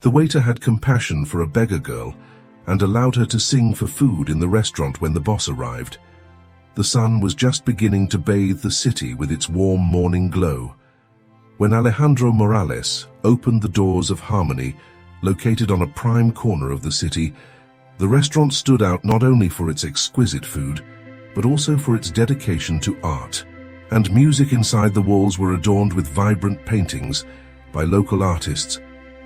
The waiter had compassion for a beggar girl and allowed her to sing for food in the restaurant when the boss arrived. The sun was just beginning to bathe the city with its warm morning glow. When Alejandro Morales opened the doors of Harmony, located on a prime corner of the city, the restaurant stood out not only for its exquisite food, but also for its dedication to art. And music inside the walls were adorned with vibrant paintings by local artists,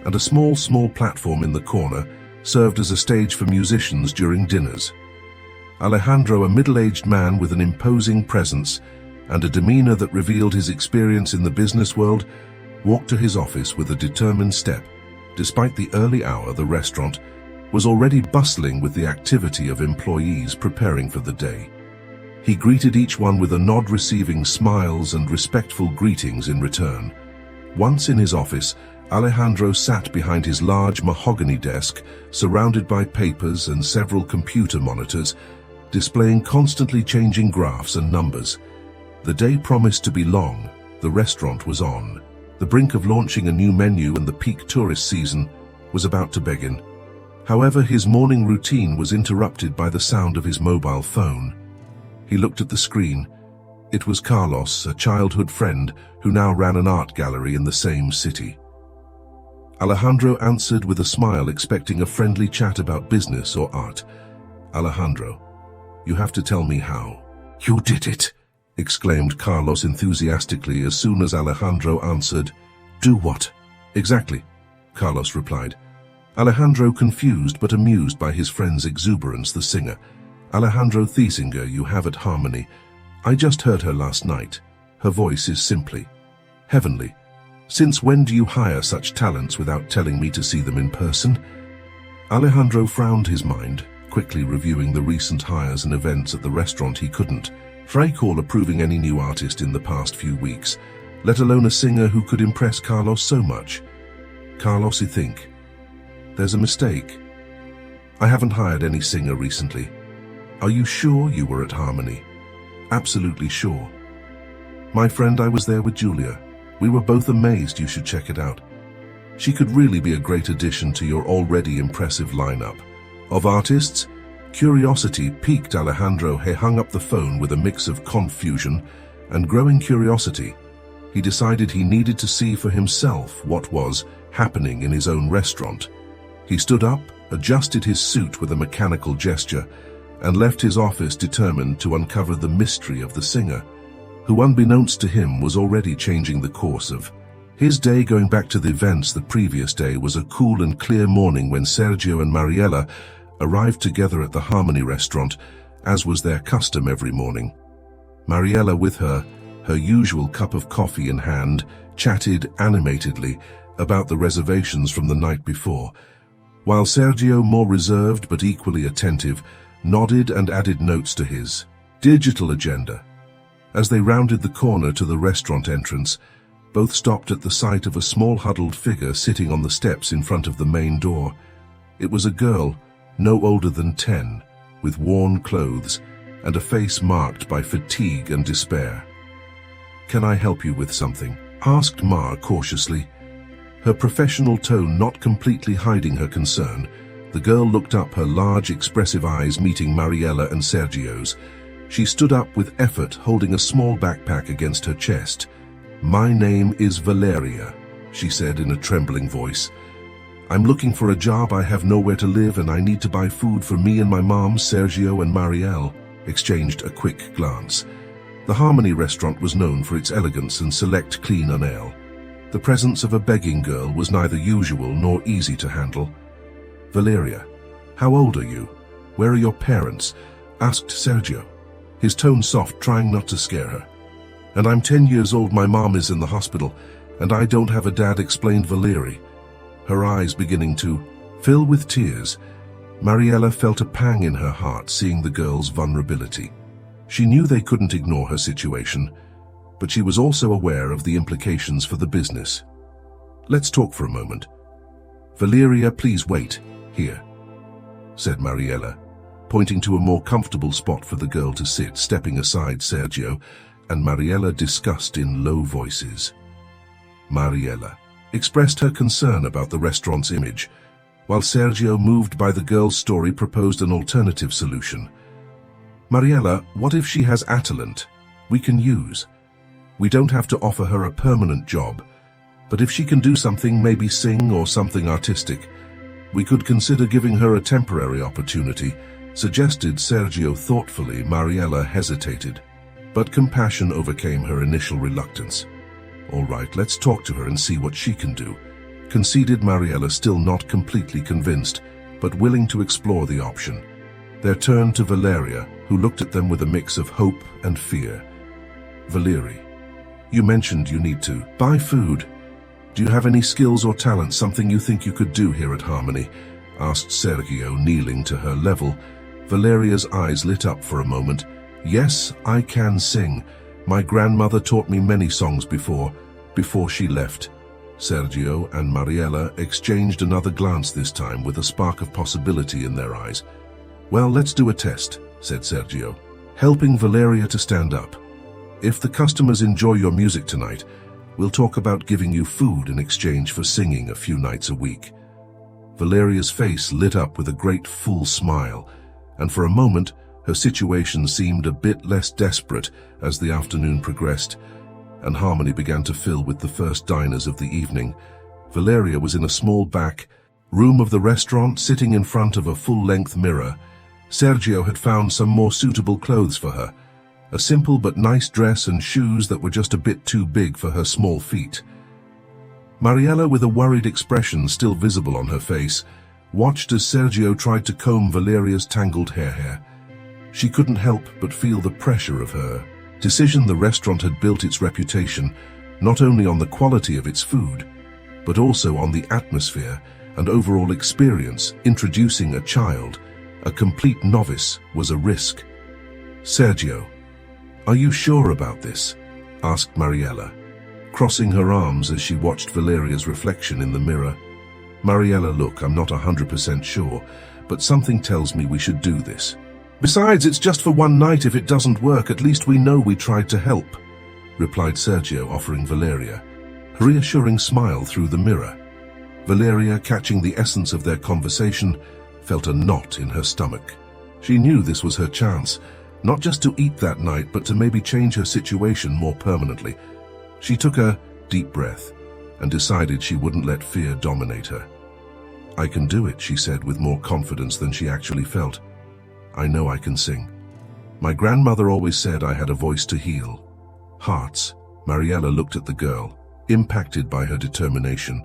and a small platform in the corner served as a stage for musicians during dinners. Alejandro, a middle-aged man with an imposing presence and a demeanor that revealed his experience in the business world, walked to his office with a determined step. Despite the early hour, the restaurant was already bustling with the activity of employees preparing for the day. He greeted each one with a nod, receiving smiles and respectful greetings in return. Once in his office, Alejandro sat behind his large mahogany desk, surrounded by papers and several computer monitors, displaying constantly changing graphs and numbers. The day promised to be long. The restaurant was on the brink of launching a new menu, and the peak tourist season was about to begin. However, his morning routine was interrupted by the sound of his mobile phone. He looked at the screen. It was Carlos, a childhood friend who now ran an art gallery in the same city. Alejandro answered with a smile, expecting a friendly chat about business or art. "Alejandro, you have to tell me how." "You did it!" exclaimed Carlos enthusiastically as soon as Alejandro answered. "Do what?" "Exactly," Carlos replied. Alejandro, confused but amused by his friend's exuberance, the singer. "Alejandro, the singer you have at Harmony. I just heard her last night. Her voice is simply heavenly. Since when do you hire such talents without telling me to see them in person?" Alejandro frowned his mind, quickly reviewing the recent hires and events at the restaurant. He couldn't recall approving any new artist in the past few weeks, let alone a singer who could impress Carlos so much. "Carlos, I think there's a mistake. I haven't hired any singer recently." "Are you sure you were at Harmony?" "Absolutely sure. My friend, I was there with Julia. We were both amazed. You should check it out. She could really be a great addition to your already impressive lineup of artists." Curiosity piqued Alejandro. He hung up the phone with a mix of confusion and growing curiosity. He decided he needed to see for himself what was happening in his own restaurant. He stood up, adjusted his suit with a mechanical gesture, and left his office determined to uncover the mystery of the singer, who unbeknownst to him was already changing the course of his day. Going back to the events the previous day was a cool and clear morning when Sergio and Mariela arrived together at the Harmony restaurant, as was their custom every morning. Mariela, with her usual cup of coffee in hand, chatted animatedly about the reservations from the night before, while Sergio, more reserved but equally attentive, nodded and added notes to his digital agenda. As they rounded the corner to the restaurant entrance, both stopped at the sight of a small huddled figure sitting on the steps in front of the main door. It was a girl, no older than 10, with worn clothes and a face marked by fatigue and despair. "Can I help you with something?" asked Ma cautiously. Her professional tone not completely hiding her concern. The girl looked up, her large expressive eyes meeting Mariela and Sergio's. She stood up with effort, holding a small backpack against her chest. "My name is Valeria," she said in a trembling voice. "I'm looking for a job. I have nowhere to live and I need to buy food for me and my mom." Sergio and Marielle exchanged a quick glance. The Harmony restaurant was known for its elegance and select clean ale. The presence of a begging girl was neither usual nor easy to handle. "Valeria, how old are you? Where are your parents?" asked Sergio, his tone soft, trying not to scare her. "And I'm 10 years old. My mom is in the hospital and I don't have a dad," explained Valeria, her eyes beginning to fill with tears. Mariela felt a pang in her heart seeing the girl's vulnerability. She knew they couldn't ignore her situation, but she was also aware of the implications for the business. "Let's talk for a moment." "Valeria, please wait here," said Mariela, pointing to a more comfortable spot for the girl to sit. Stepping aside, Sergio and Mariela discussed in low voices. "Mariela, expressed her concern about the restaurant's image, while Sergio, moved by the girl's story, proposed an alternative solution. "Mariella, what if she has a talent we can use? We don't have to offer her a permanent job, but if she can do something, maybe sing or something artistic, we could consider giving her a temporary opportunity," suggested Sergio thoughtfully. Mariella hesitated, but compassion overcame her initial reluctance. "All right, let's talk to her and see what she can do," conceded Mariella, still not completely convinced, but willing to explore the option. Their turn to Valeria, who looked at them with a mix of hope and fear. "Valeria, you mentioned you need to buy food. Do you have any skills or talents, something you think you could do here at Harmony?" asked Sergio, kneeling to her level. Valeria's eyes lit up for a moment. "Yes, I can sing. My grandmother taught me many songs before she left." Sergio and Mariella exchanged another glance, this time with a spark of possibility in their eyes. "Well, let's do a test," said Sergio, helping Valeria to stand up. "If the customers enjoy your music tonight, we'll talk about giving you food in exchange for singing a few nights a week." Valeria's face lit up with a great full smile, and for a moment her situation seemed a bit less desperate as the afternoon progressed, and Harmony began to fill with the first diners of the evening. Valeria was in a small back room of the restaurant, sitting in front of a full-length mirror. Sergio had found some more suitable clothes for her, a simple but nice dress and shoes that were just a bit too big for her small feet. Mariella, with a worried expression still visible on her face, watched as Sergio tried to comb Valeria's tangled hair. She couldn't help but feel the pressure of her decision. The restaurant had built its reputation not only on the quality of its food, but also on the atmosphere and overall experience. Introducing a child, a complete novice, was a risk. "Sergio, are you sure about this?" asked Mariella, crossing her arms as she watched Valeria's reflection in the mirror. "Mariella, look, I'm not 100% sure, but something tells me we should do this. Besides, it's just for one night. If it doesn't work, at least we know we tried to help," replied Sergio, offering Valeria a reassuring smile through the mirror. Valeria, catching the essence of their conversation, felt a knot in her stomach. She knew this was her chance, not just to eat that night, but to maybe change her situation more permanently. She took a deep breath and decided she wouldn't let fear dominate her. "I can do it," she said with more confidence than she actually felt. "I know I can sing. My grandmother always said I had a voice to heal hearts." Mariella looked at the girl, impacted by her determination.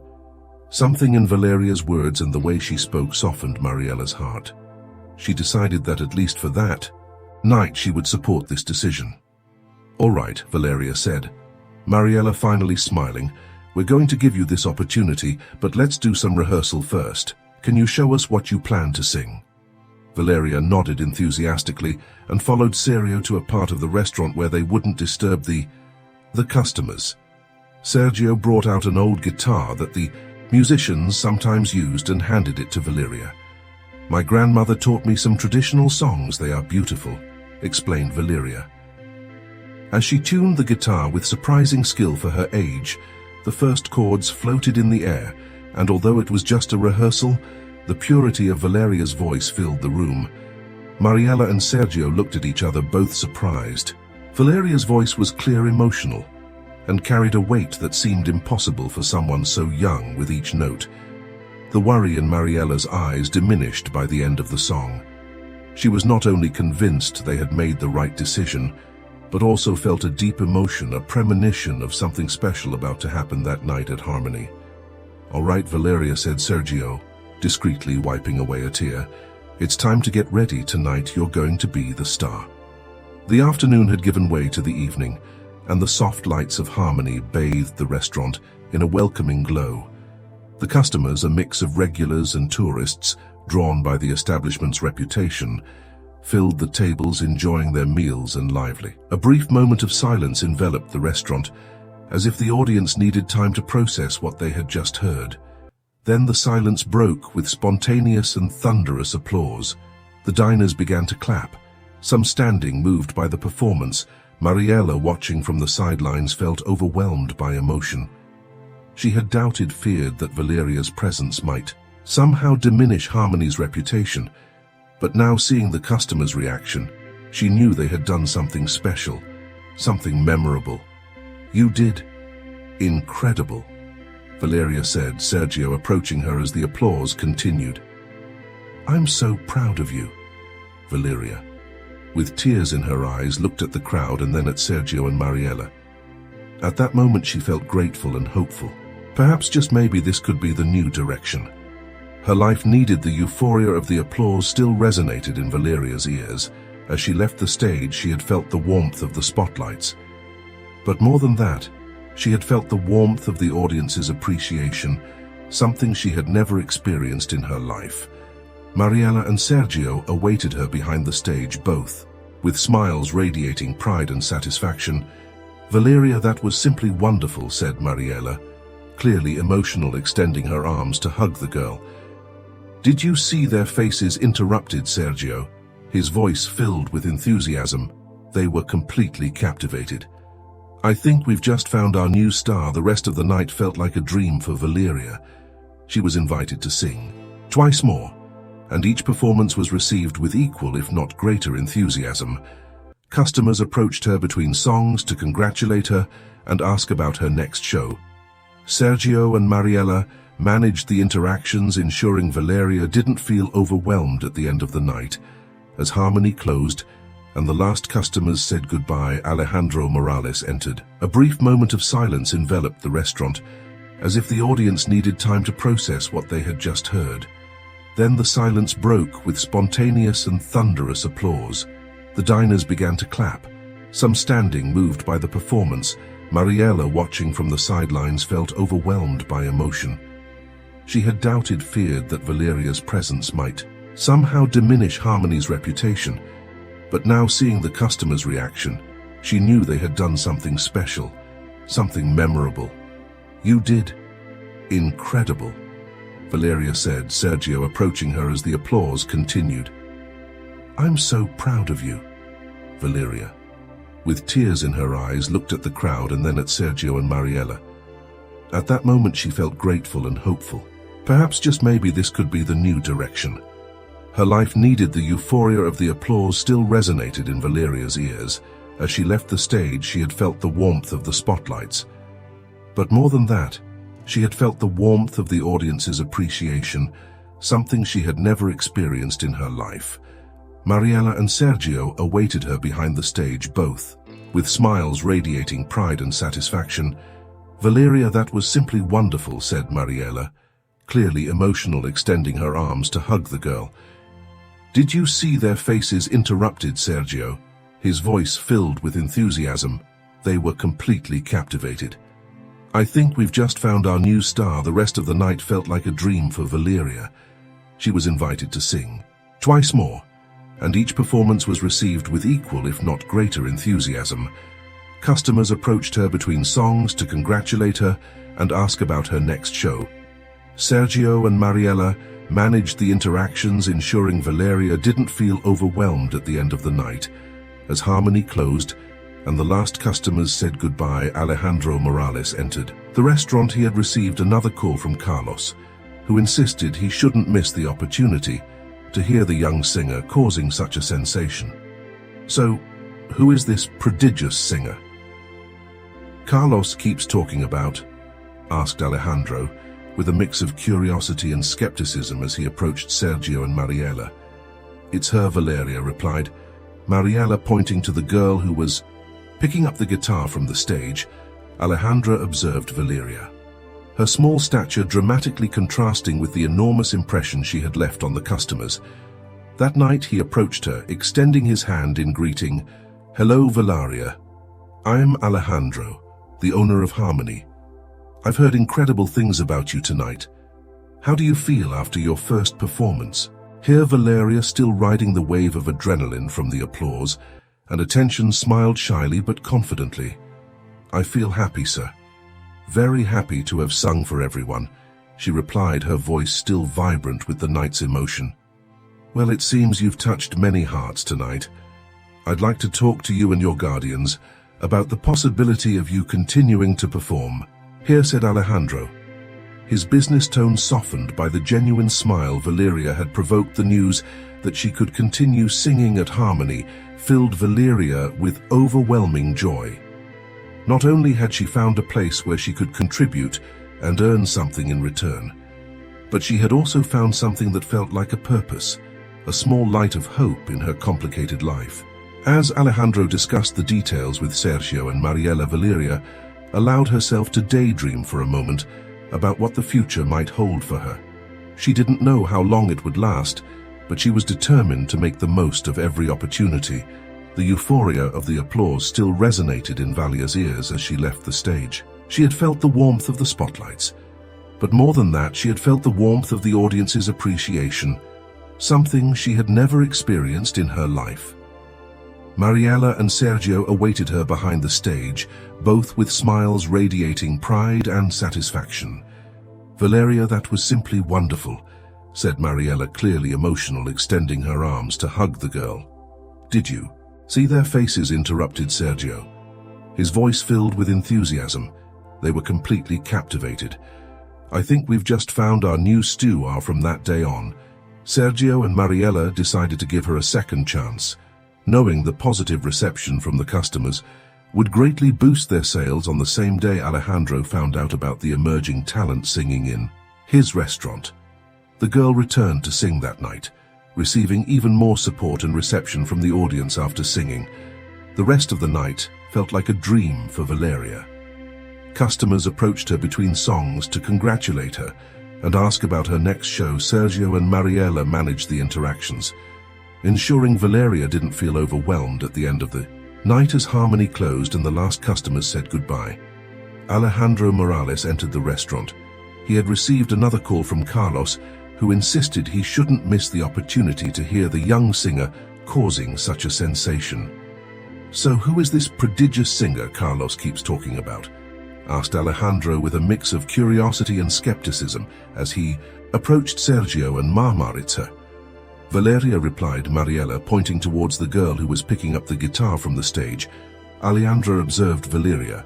Something in Valeria's words and the way she spoke softened Mariella's heart. She decided that at least for that night she would support this decision. "All right," Valeria said, Mariella finally smiling. "We're going to give you this opportunity, but let's do some rehearsal first. Can you show us what you plan to sing?" Valeria nodded enthusiastically and followed Sergio to a part of the restaurant where they wouldn't disturb the customers. Sergio brought out an old guitar that the musicians sometimes used and handed it to Valeria. "My grandmother taught me some traditional songs. They are beautiful," explained Valeria. As she tuned the guitar with surprising skill for her age, the first chords floated in the air, and although it was just a rehearsal, the purity of Valeria's voice filled the room. Mariella and Sergio looked at each other, both surprised. Valeria's voice was clear, emotional, and carried a weight that seemed impossible for someone so young with each note. The worry in Mariella's eyes diminished by the end of the song. She was not only convinced they had made the right decision, but also felt a deep emotion, a premonition of something special about to happen that night at Harmony. "All right, Valeria," said Sergio, discreetly wiping away a tear. "It's time to get ready. Tonight you're going to be the star." The afternoon had given way to the evening, and the soft lights of Harmony bathed the restaurant in a welcoming glow. The customers, a mix of regulars and tourists drawn by the establishment's reputation, filled the tables, enjoying their meals and lively. A brief moment of silence enveloped the restaurant, as if the audience needed time to process what they had just heard. Then the silence broke with spontaneous and thunderous applause. The diners began to clap, some standing, moved by the performance. Mariella, watching from the sidelines, felt overwhelmed by emotion. She had feared that Valeria's presence might somehow diminish Harmony's reputation, but now seeing the customers' reaction, she knew they had done something special, something memorable. "You did. Incredible," Valeria said, Sergio approaching her as the applause continued. "I'm so proud of you," Valeria, with tears in her eyes, looked at the crowd and then at Sergio and Mariela. At that moment she felt grateful and hopeful. Perhaps just maybe this could be the new direction. Her life needed the euphoria of the applause still resonated in Valeria's ears. As she left the stage, she had felt the warmth of the spotlights. But more than that, she had felt the warmth of the audience's appreciation, something she had never experienced in her life. Mariela and Sergio awaited her behind the stage, both with smiles radiating pride and satisfaction. "Valeria, that was simply wonderful," said Mariela, clearly emotional, extending her arms to hug the girl. "Did you see their faces?" interrupted Sergio, his voice filled with enthusiasm. They were completely captivated. "I think we've just found our new star." The rest of the night felt like a dream for Valeria. She was invited to sing twice more, and each performance was received with equal, if not greater, enthusiasm. Customers approached her between songs to congratulate her and ask about her next show. Sergio and Mariela managed the interactions, ensuring Valeria didn't feel overwhelmed at the end of the night. As Harmony closed and the last customers said goodbye, Alejandro Morales entered. A brief moment of silence enveloped the restaurant, as if the audience needed time to process what they had just heard. Then the silence broke with spontaneous and thunderous applause. The diners began to clap, some standing, moved by the performance. Mariela, watching from the sidelines, felt overwhelmed by emotion. She had feared that Valeria's presence might somehow diminish Harmony's reputation, but now seeing the customers' reaction, she knew they had done something special, something memorable. "You did. Incredible," Valeria said, Sergio approaching her as the applause continued. "I'm so proud of you," Valeria, with tears in her eyes, looked at the crowd and then at Sergio and Mariela. At that moment she felt grateful and hopeful. Perhaps just maybe this could be the new direction. Her life needed the euphoria of the applause still resonated in Valeria's ears. As she left the stage, she had felt the warmth of the spotlights. But more than that, she had felt the warmth of the audience's appreciation, something she had never experienced in her life. Mariela and Sergio awaited her behind the stage, both with smiles radiating pride and satisfaction. "Valeria, that was simply wonderful," said Mariela, clearly emotional, extending her arms to hug the girl. "Did you see their faces?" interrupted Sergio, his voice filled with enthusiasm. They were completely captivated. "I think we've just found our new star." The rest of the night felt like a dream for Valeria. She was invited to sing twice more, and each performance was received with equal, if not greater, enthusiasm. Customers approached her between songs to congratulate her and ask about her next show. Sergio and Mariela managed the interactions, ensuring Valeria didn't feel overwhelmed at the end of the night. As Harmony closed and the last customers said goodbye, Alejandro Morales entered the restaurant. He had received another call from Carlos, who insisted he shouldn't miss the opportunity to hear the young singer causing such a sensation. "So, who is this prodigious singer Carlos keeps talking about?" asked Alejandro, with a mix of curiosity and skepticism as he approached Sergio and Mariela. "It's her," Valeria replied, Mariela pointing to the girl who was picking up the guitar from the stage. Alejandra observed Valeria, her small stature dramatically contrasting with the enormous impression she had left on the customers. That night he approached her, extending his hand in greeting. "Hello, Valeria. I'm Alejandro, the owner of Harmony. I've heard incredible things about you tonight. How do you feel after your first performance?" Here Valeria, still riding the wave of adrenaline from the applause and attention, smiled shyly but confidently. "I feel happy, sir. Very happy to have sung for everyone," she replied, her voice still vibrant with the night's emotion. "Well, it seems you've touched many hearts tonight. I'd like to talk to you and your guardians about the possibility of you continuing to perform "Here," said Alejandro. His business tone softened by the genuine smile Valeria had provoked. The news that she could continue singing at Harmony filled Valeria with overwhelming joy. Not only had she found a place where she could contribute and earn something in return, but she had also found something that felt like a purpose, a small light of hope in her complicated life. As Alejandro discussed the details with Sergio and Mariela, Valeria allowed herself to daydream for a moment about what the future might hold for her. She didn't know how long it would last, but she was determined to make the most of every opportunity. The euphoria of the applause still resonated in Valeria's ears as she left the stage. She had felt the warmth of the spotlights, but more than that, she had felt the warmth of the audience's appreciation, something she had never experienced in her life. Mariela and Sergio awaited her behind the stage, both with smiles radiating pride and satisfaction. "Valeria, that was simply wonderful," said Mariela, clearly emotional, extending her arms to hug the girl. "Did you see their faces?" interrupted Sergio. His voice filled with enthusiasm. They were completely captivated. "I think we've just found our new stew." From that day on, Sergio and Mariela decided to give her a second chance, knowing the positive reception from the customers would greatly boost their sales. On the same day, Alejandro found out about the emerging talent singing in his restaurant. The girl returned to sing that night, receiving even more support and reception from the audience after singing. The rest of the night felt like a dream for Valeria. Customers approached her between songs to congratulate her and ask about her next show. Sergio and Mariela managed the interactions, ensuring Valeria didn't feel overwhelmed at the end of the night. As Harmony closed and the last customers said goodbye, Alejandro Morales entered the restaurant. He had received another call from Carlos, who insisted he shouldn't miss the opportunity to hear the young singer causing such a sensation. "So who is this prodigious singer Carlos keeps talking about?" asked Alejandro with a mix of curiosity and skepticism as he approached Sergio and Maritza. "Valeria," replied Mariela, pointing towards the girl who was picking up the guitar from the stage. Alejandro observed Valeria,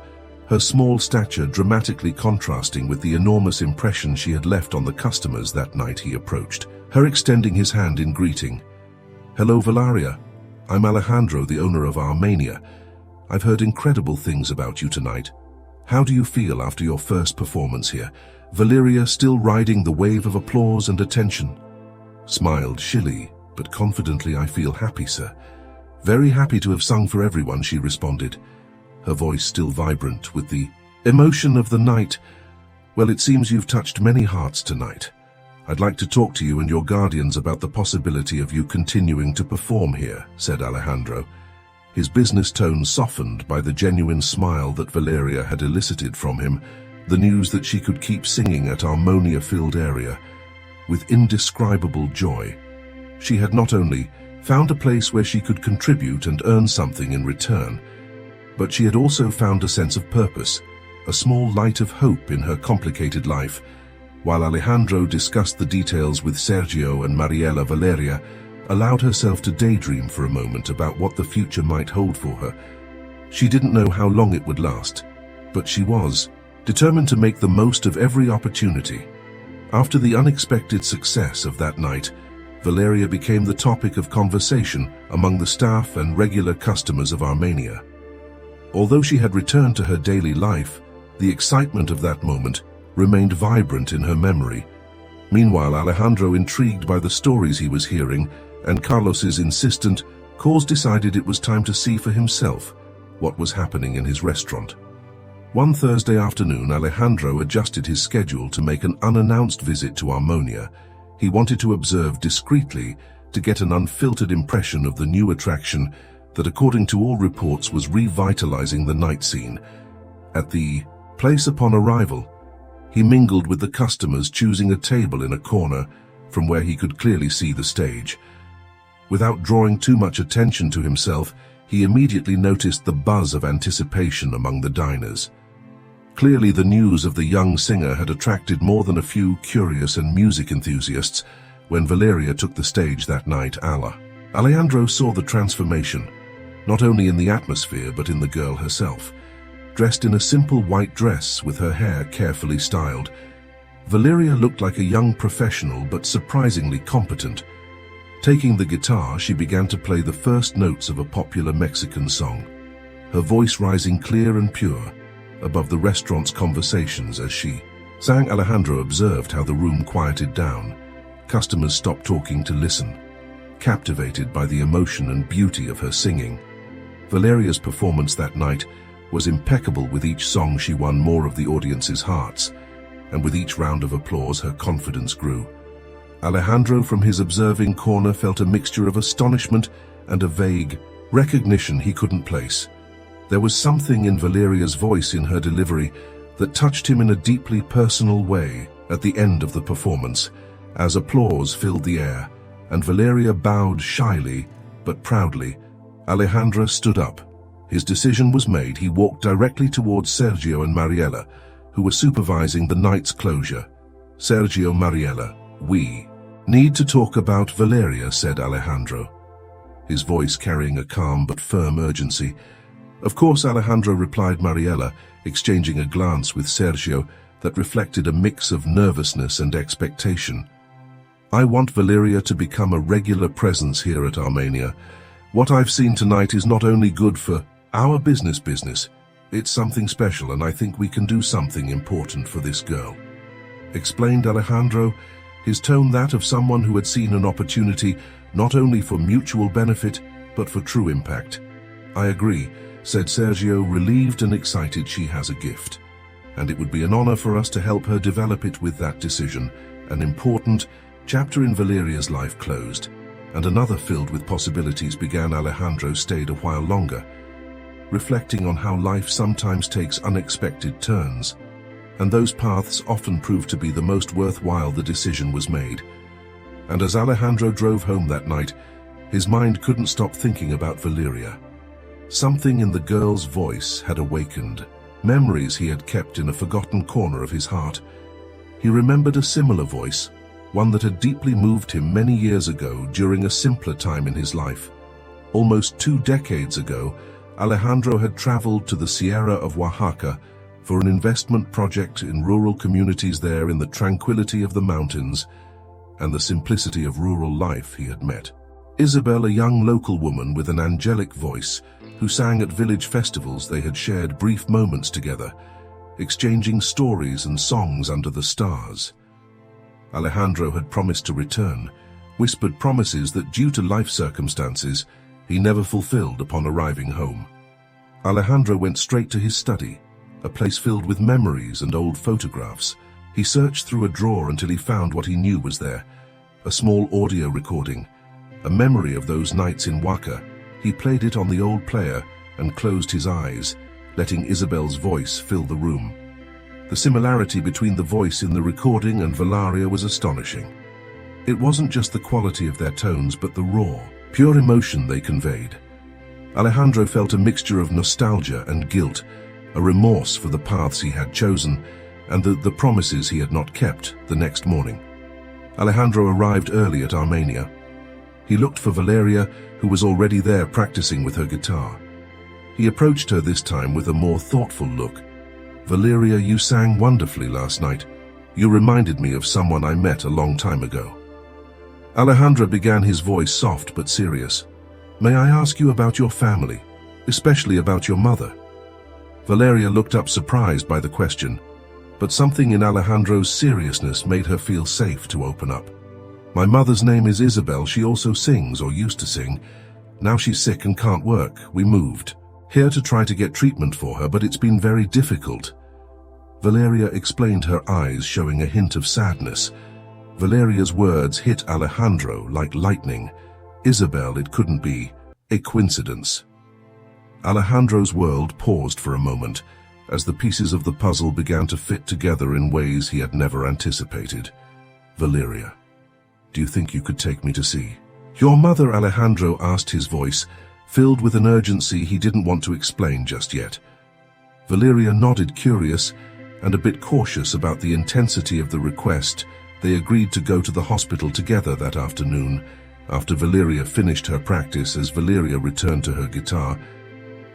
her small stature dramatically contrasting with the enormous impression she had left on the customers that night. He approached her, extending his hand in greeting. "Hello, Valeria. I'm Alejandro, the owner of Armenia. I've heard incredible things about you tonight. How do you feel after your first performance here?" Valeria, still riding the wave of applause and attention, smiled shily but confidently. "I feel happy, sir. Very happy to have sung for everyone," she responded, her voice still vibrant with the emotion of the night. "Well, it seems you've touched many hearts tonight. I'd like to talk to you and your guardians about the possibility of you continuing to perform here," said Alejandro. His business tone softened by the genuine smile that Valeria had elicited from him, the news that she could keep singing at Armonia-filled area. With indescribable joy, she had not only found a place where she could contribute and earn something in return, but she had also found a sense of purpose, a small light of hope in her complicated life. While Alejandro discussed the details with Sergio and Mariela, Valeria allowed herself to daydream for a moment about what the future might hold for her. She didn't know how long it would last, but she was determined to make the most of every opportunity. After the unexpected success of that night, Valeria became the topic of conversation among the staff and regular customers of Armenia. Although she had returned to her daily life, the excitement of that moment remained vibrant in her memory. Meanwhile, Alejandro, intrigued by the stories he was hearing and Carlos's insistent calls, decided it was time to see for himself what was happening in his restaurant. One Thursday afternoon, Alejandro adjusted his schedule to make an unannounced visit to Armonia. He wanted to observe discreetly to get an unfiltered impression of the new attraction that, according to all reports, was revitalizing the night scene. At the place, upon arrival, he mingled with the customers, choosing a table in a corner from where he could clearly see the stage. Without drawing too much attention to himself, he immediately noticed the buzz of anticipation among the diners. Clearly, the news of the young singer had attracted more than a few curious and music enthusiasts. When Valeria took the stage that night, Alejandro saw the transformation, not only in the atmosphere but in the girl herself. dressed in a simple white dress with her hair carefully styled. Valeria looked like a young professional but surprisingly competent. Taking the guitar, she began to play the first notes of a popular Mexican song, her voice rising clear and pure above the restaurant's conversations as she sang. Alejandro observed how the room quieted down. Customers stopped talking to listen, captivated by the emotion and beauty of her singing. Valeria's performance that night was impeccable. With each song she won more of the audience's hearts, and with each round of applause her confidence grew. Alejandro, from his observing corner, felt a mixture of astonishment and a vague recognition he couldn't place. There was something in Valeria's voice, in her delivery, that touched him in a deeply personal way. At the end of the performance, as applause filled the air, and Valeria bowed shyly but proudly, Alejandro stood up. His decision was made. He walked directly towards Sergio and Mariela, who were supervising the night's closure. "Sergio, Mariela, we need to talk about Valeria," said Alejandro, his voice carrying a calm but firm urgency. "Of course," Alejandro replied. Mariela, exchanging a glance with Sergio that reflected a mix of nervousness and expectation. "I want Valeria to become a regular presence here at Armenia. What I've seen tonight is not only good for our business, it's something special, and I think we can do something important for this girl," explained Alejandro, his tone that of someone who had seen an opportunity not only for mutual benefit, but for true impact. "I agree," said Sergio, relieved and excited. "She has a gift, and it would be an honor for us to help her develop it." With that decision, an important chapter in Valeria's life closed, and another filled with possibilities began. Alejandro stayed a while longer, reflecting on how life sometimes takes unexpected turns, and those paths often prove to be the most worthwhile. The decision was made, and as Alejandro drove home that night, his mind couldn't stop thinking about Valeria. Something in the girl's voice had awakened memories he had kept in a forgotten corner of his heart. He remembered a similar voice, one that had deeply moved him many years ago during a simpler time in his life. Almost 2 decades ago, Alejandro had traveled to the Sierra of Oaxaca for an investment project in rural communities. There, in the tranquility of the mountains and the simplicity of rural life, he had met Isabel, a young local woman with an angelic voice who sang at village festivals. They had shared brief moments together, exchanging stories and songs under the stars. Alejandro had promised to return, whispered promises that due to life circumstances, he never fulfilled upon arriving home. Alejandro went straight to his study, a place filled with memories and old photographs. He searched through a drawer until he found what he knew was there, a small audio recording, a memory of those nights in Oaxaca. He played it on the old player and closed his eyes, letting Isabel's voice fill the room. The similarity between the voice in the recording and Valeria was astonishing. It wasn't just the quality of their tones, but the raw, pure emotion they conveyed. Alejandro felt a mixture of nostalgia and guilt, a remorse for the paths he had chosen and the promises he had not kept. The next morning, Alejandro arrived early at Armenia. He looked for Valeria, who was already there practicing with her guitar. He approached her this time with a more thoughtful look. "Valeria, you sang wonderfully last night. You reminded me of someone I met a long time ago." Alejandro began, his voice soft but serious. "May I ask you about your family, especially about your mother?" Valeria looked up, surprised by the question, but something in Alejandro's seriousness made her feel safe to open up. "My mother's name is Isabel. She also sings, or used to sing. Now she's sick and can't work. We moved here to try to get treatment for her, but it's been very difficult." Valeria explained, her eyes showing a hint of sadness. Valeria's words hit Alejandro like lightning. Isabel, it couldn't be a coincidence. Alejandro's world paused for a moment as the pieces of the puzzle began to fit together in ways he had never anticipated. "Valeria, do you think you could take me to see your mother?" Alejandro asked, his voice filled with an urgency he didn't want to explain just yet. Valeria nodded, curious and a bit cautious about the intensity of the request. They agreed to go to the hospital together that afternoon, after Valeria finished her practice. As Valeria returned to her guitar,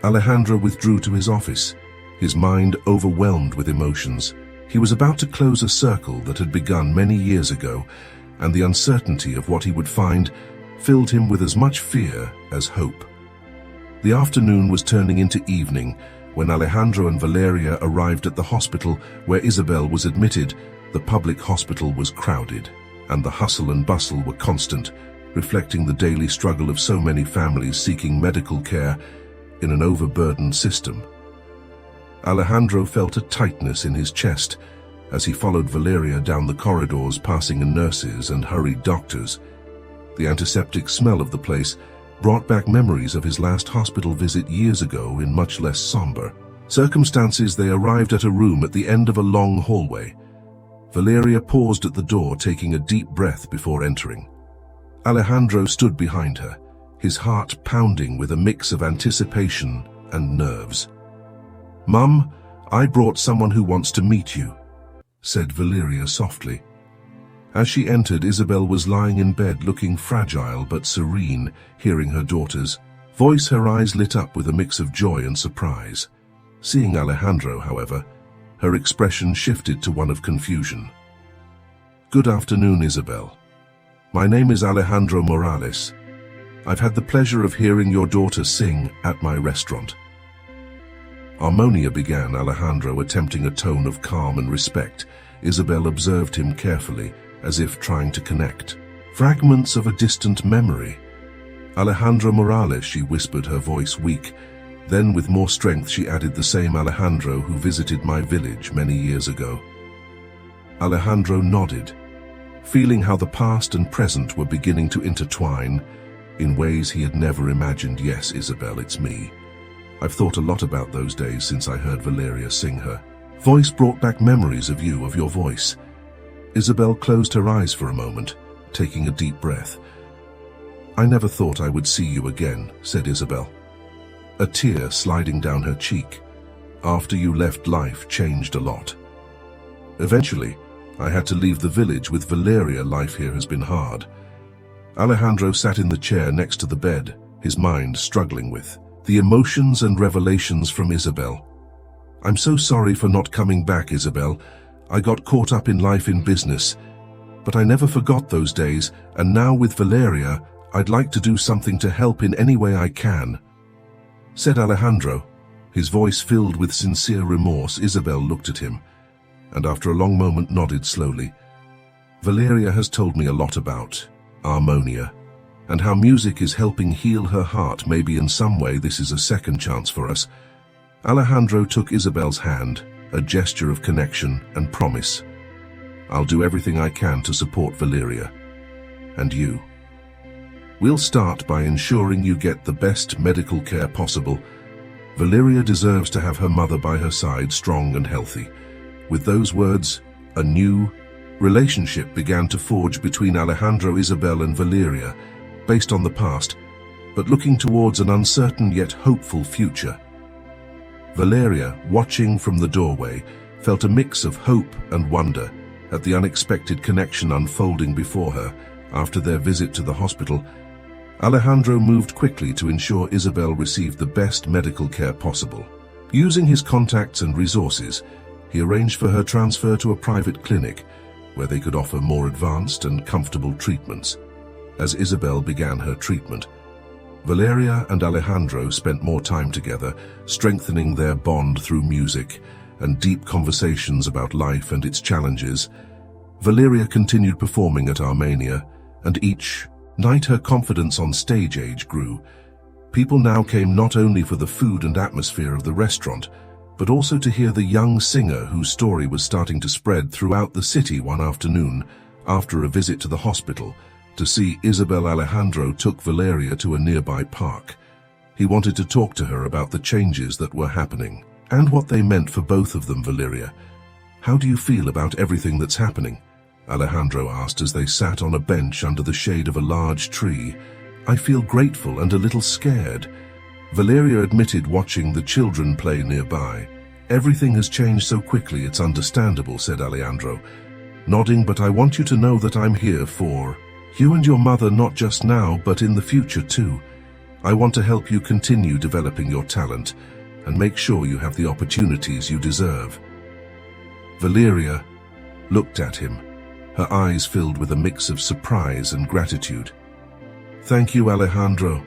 Alejandro withdrew to his office, his mind overwhelmed with emotions. He was about to close a circle that had begun many years ago, and the uncertainty of what he would find filled him with as much fear as hope. The afternoon was turning into evening when Alejandro and Valeria arrived at the hospital where Isabel was admitted. The public hospital was crowded, and the hustle and bustle were constant, reflecting the daily struggle of so many families seeking medical care in an overburdened system. Alejandro felt a tightness in his chest as he followed Valeria down the corridors, passing nurses and hurried doctors. The antiseptic smell of the place brought back memories of his last hospital visit years ago in much less somber circumstances. They arrived at a room at the end of a long hallway. Valeria paused at the door, taking a deep breath before entering. Alejandro stood behind her, his heart pounding with a mix of anticipation and nerves. "Mum, I brought someone who wants to meet you," said Valeria softly. As she entered, Isabel was lying in bed looking fragile but serene. Hearing her daughter's voice, her eyes lit up with a mix of joy and surprise. Seeing Alejandro, however, her expression shifted to one of confusion. "Good afternoon, Isabel. My name is Alejandro Morales. I've had the pleasure of hearing your daughter sing at my restaurant." "Harmonia," began Alejandro, attempting a tone of calm and respect. Isabel observed him carefully, as if trying to connect. "Fragments of a distant memory. Alejandro Morales," she whispered, her voice weak. Then with more strength she added, "The same Alejandro who visited my village many years ago." Alejandro nodded, feeling how the past and present were beginning to intertwine in ways he had never imagined. "Yes, Isabel, it's me. I've thought a lot about those days since I heard Valeria sing. Her voice brought back memories of you, of your voice." Isabel closed her eyes for a moment, taking a deep breath. "I never thought I would see you again," said Isabel, a tear sliding down her cheek. "After you left, life changed a lot. Eventually, I had to leave the village with Valeria. Life here has been hard." Alejandro sat in the chair next to the bed, his mind struggling with the emotions and revelations from Isabel. "I'm so sorry for not coming back, Isabel. I got caught up in life, in business. But I never forgot those days, and now with Valeria, I'd like to do something to help in any way I can," said Alejandro, his voice filled with sincere remorse. Isabel looked at him, and after a long moment nodded slowly. "Valeria has told me a lot about harmonia, and how music is helping heal her heart. Maybe in some way this is a second chance for us." Alejandro took Isabel's hand, a gesture of connection and promise. "I'll do everything I can to support Valeria. And you. We'll start by ensuring you get the best medical care possible. Valeria deserves to have her mother by her side, strong and healthy." With those words, a new relationship began to forge between Alejandro, Isabel and Valeria, based on the past, but looking towards an uncertain yet hopeful future. Valeria, watching from the doorway, felt a mix of hope and wonder at the unexpected connection unfolding before her. After their visit to the hospital, Alejandro moved quickly to ensure Isabel received the best medical care possible. Using his contacts and resources, he arranged for her transfer to a private clinic where they could offer more advanced and comfortable treatments. As Isabel began her treatment, Valeria and Alejandro spent more time together, strengthening their bond through music and deep conversations about life and its challenges. Valeria continued performing at Armenia, and each night her confidence on stage age grew. People now came not only for the food and atmosphere of the restaurant, but also to hear the young singer whose story was starting to spread throughout the city. One afternoon, after a visit to the hospital, to see Isabel, Alejandro took Valeria to a nearby park. He wanted to talk to her about the changes that were happening and what they meant for both of them. "Valeria, how do you feel about everything that's happening?" Alejandro asked as they sat on a bench under the shade of a large tree. "I feel grateful and a little scared," Valeria admitted, watching the children play nearby. "Everything has changed so quickly, it's understandable," said Alejandro, nodding. "But I want you to know that I'm here for you and your mother, not just now, but in the future too. I want to help you continue developing your talent and make sure you have the opportunities you deserve." Valeria looked at him, her eyes filled with a mix of surprise and gratitude. "Thank you, Alejandro.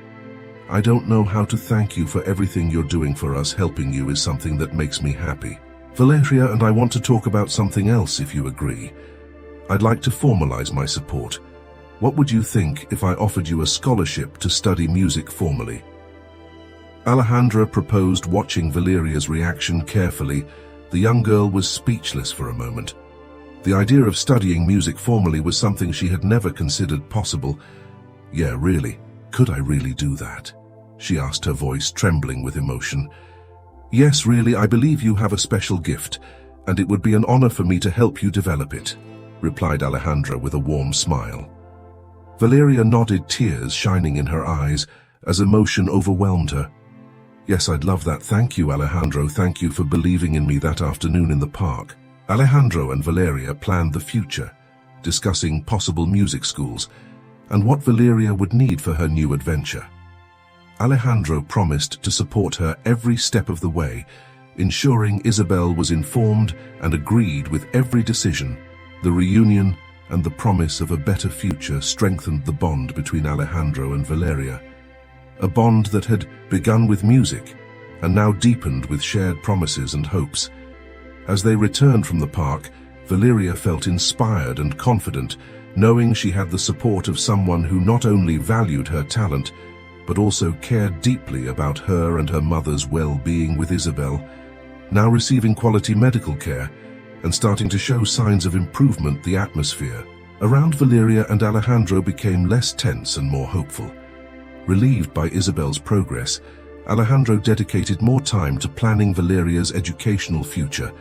I don't know how to thank you for everything you're doing for us. Helping you is something that makes me happy. Valeria and I want to talk about something else if you agree. I'd like to formalize my support. What would you think if I offered you a scholarship to study music formally?" Alejandra proposed, watching Valeria's reaction carefully. The young girl was speechless for a moment. The idea of studying music formally was something she had never considered possible. "Yeah, really, could I really do that?" she asked, her voice trembling with emotion. "Yes, really, I believe you have a special gift, and it would be an honor for me to help you develop it," replied Alejandra with a warm smile. Valeria nodded, tears shining in her eyes as emotion overwhelmed her. "Yes, I'd love that. Thank you, Alejandro. Thank you for believing in me that afternoon in the park." Alejandro and Valeria planned the future, discussing possible music schools and what Valeria would need for her new adventure. Alejandro promised to support her every step of the way, ensuring Isabel was informed and agreed with every decision. The reunion and the promise of a better future strengthened the bond between Alejandro and Valeria, a bond that had begun with music and now deepened with shared promises and hopes. As they returned from the park, Valeria felt inspired and confident, knowing she had the support of someone who not only valued her talent, but also cared deeply about her and her mother's well-being. With Isabel now receiving quality medical care and starting to show signs of improvement, the atmosphere around Valeria and Alejandro became less tense and more hopeful. Relieved by Isabel's progress, Alejandro dedicated more time to planning Valeria's educational future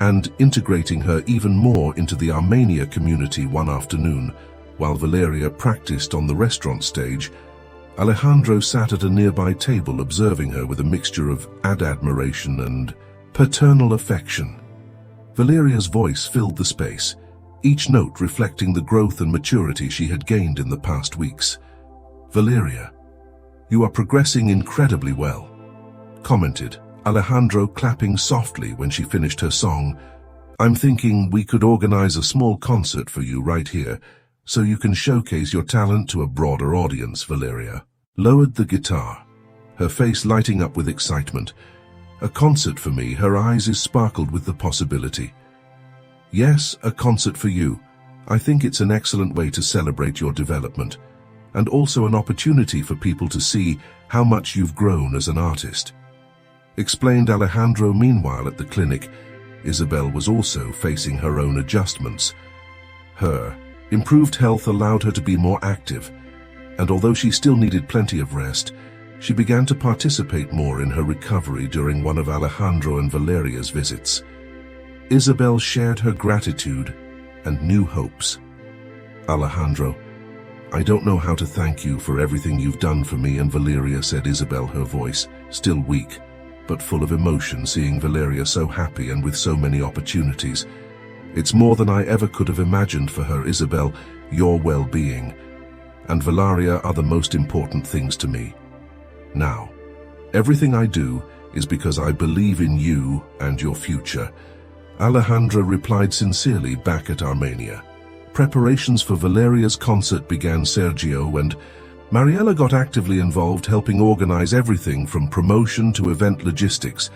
and integrating her even more into the Armenia community. One afternoon, while Valeria practiced on the restaurant stage, Alejandro sat at a nearby table observing her with a mixture of admiration and paternal affection. Valeria's voice filled the space, each note reflecting the growth and maturity she had gained in the past weeks. "Valeria, you are progressing incredibly well," commented Alejandro, clapping softly when she finished her song. "I'm thinking we could organize a small concert for you right here, so you can showcase your talent to a broader audience." Valeria lowered the guitar, her face lighting up with excitement. "A concert for me?" Her eyes sparkled with the possibility. "Yes, a concert for you. I think it's an excellent way to celebrate your development, and also an opportunity for people to see how much you've grown as an artist," explained Alejandro. Meanwhile, at the clinic, Isabel was also facing her own adjustments. Her improved health allowed her to be more active, and although she still needed plenty of rest, she began to participate more in her recovery. During one of Alejandro and Valeria's visits, Isabel shared her gratitude and new hopes. "Alejandro, I don't know how to thank you for everything you've done for me." And Valeria said, Isabel, her voice still weak but full of emotion, seeing Valeria so happy and with so many opportunities. "It's more than I ever could have imagined for her, Isabel. Your well-being and Valeria are the most important things to me. Now, everything I do is because I believe in you and your future." Alejandra replied sincerely back at Armenia. Preparations for Valeria's concert began. Sergio and Mariela got actively involved, helping organize everything from promotion to event logistics.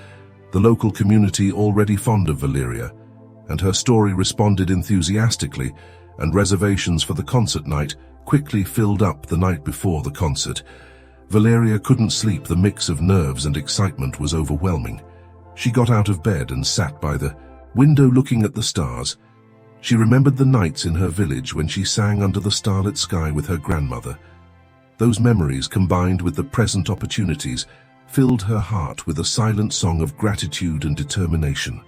The local community, already fond of Valeria and her story, responded enthusiastically, and reservations for the concert night quickly filled up the night before the concert. Valeria couldn't sleep. The mix of nerves and excitement was overwhelming. She got out of bed and sat by the window looking at the stars. She remembered the nights in her village when she sang under the starlit sky with her grandmother. Those memories, combined with the present opportunities, filled her heart with a silent song of gratitude and determination.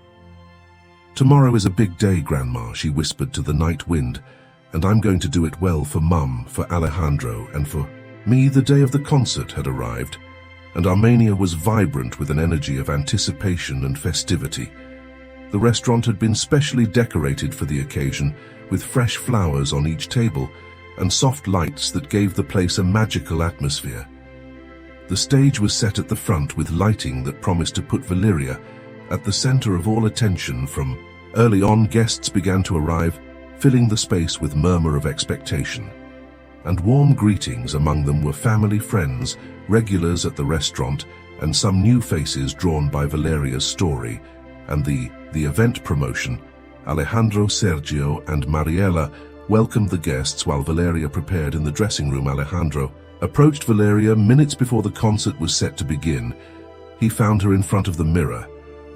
"Tomorrow is a big day, Grandma," she whispered to the night wind, "and I'm going to do it well for Mum, for Alejandro, and for me." The day of the concert had arrived, and Armenia was vibrant with an energy of anticipation and festivity. The restaurant had been specially decorated for the occasion, with fresh flowers on each table and soft lights that gave the place a magical atmosphere. The stage was set at the front with lighting that promised to put Valeria at the center of all attention. From early on, guests began to arrive, filling the space with murmur of expectation. And warm greetings. Among them were family, friends, regulars at the restaurant, and some new faces drawn by Valeria's story and the event promotion. Alejandro, Sergio, and Mariela welcomed the guests while Valeria prepared in the dressing room. Alejandro approached Valeria minutes before the concert was set to begin. He found her in front of the mirror,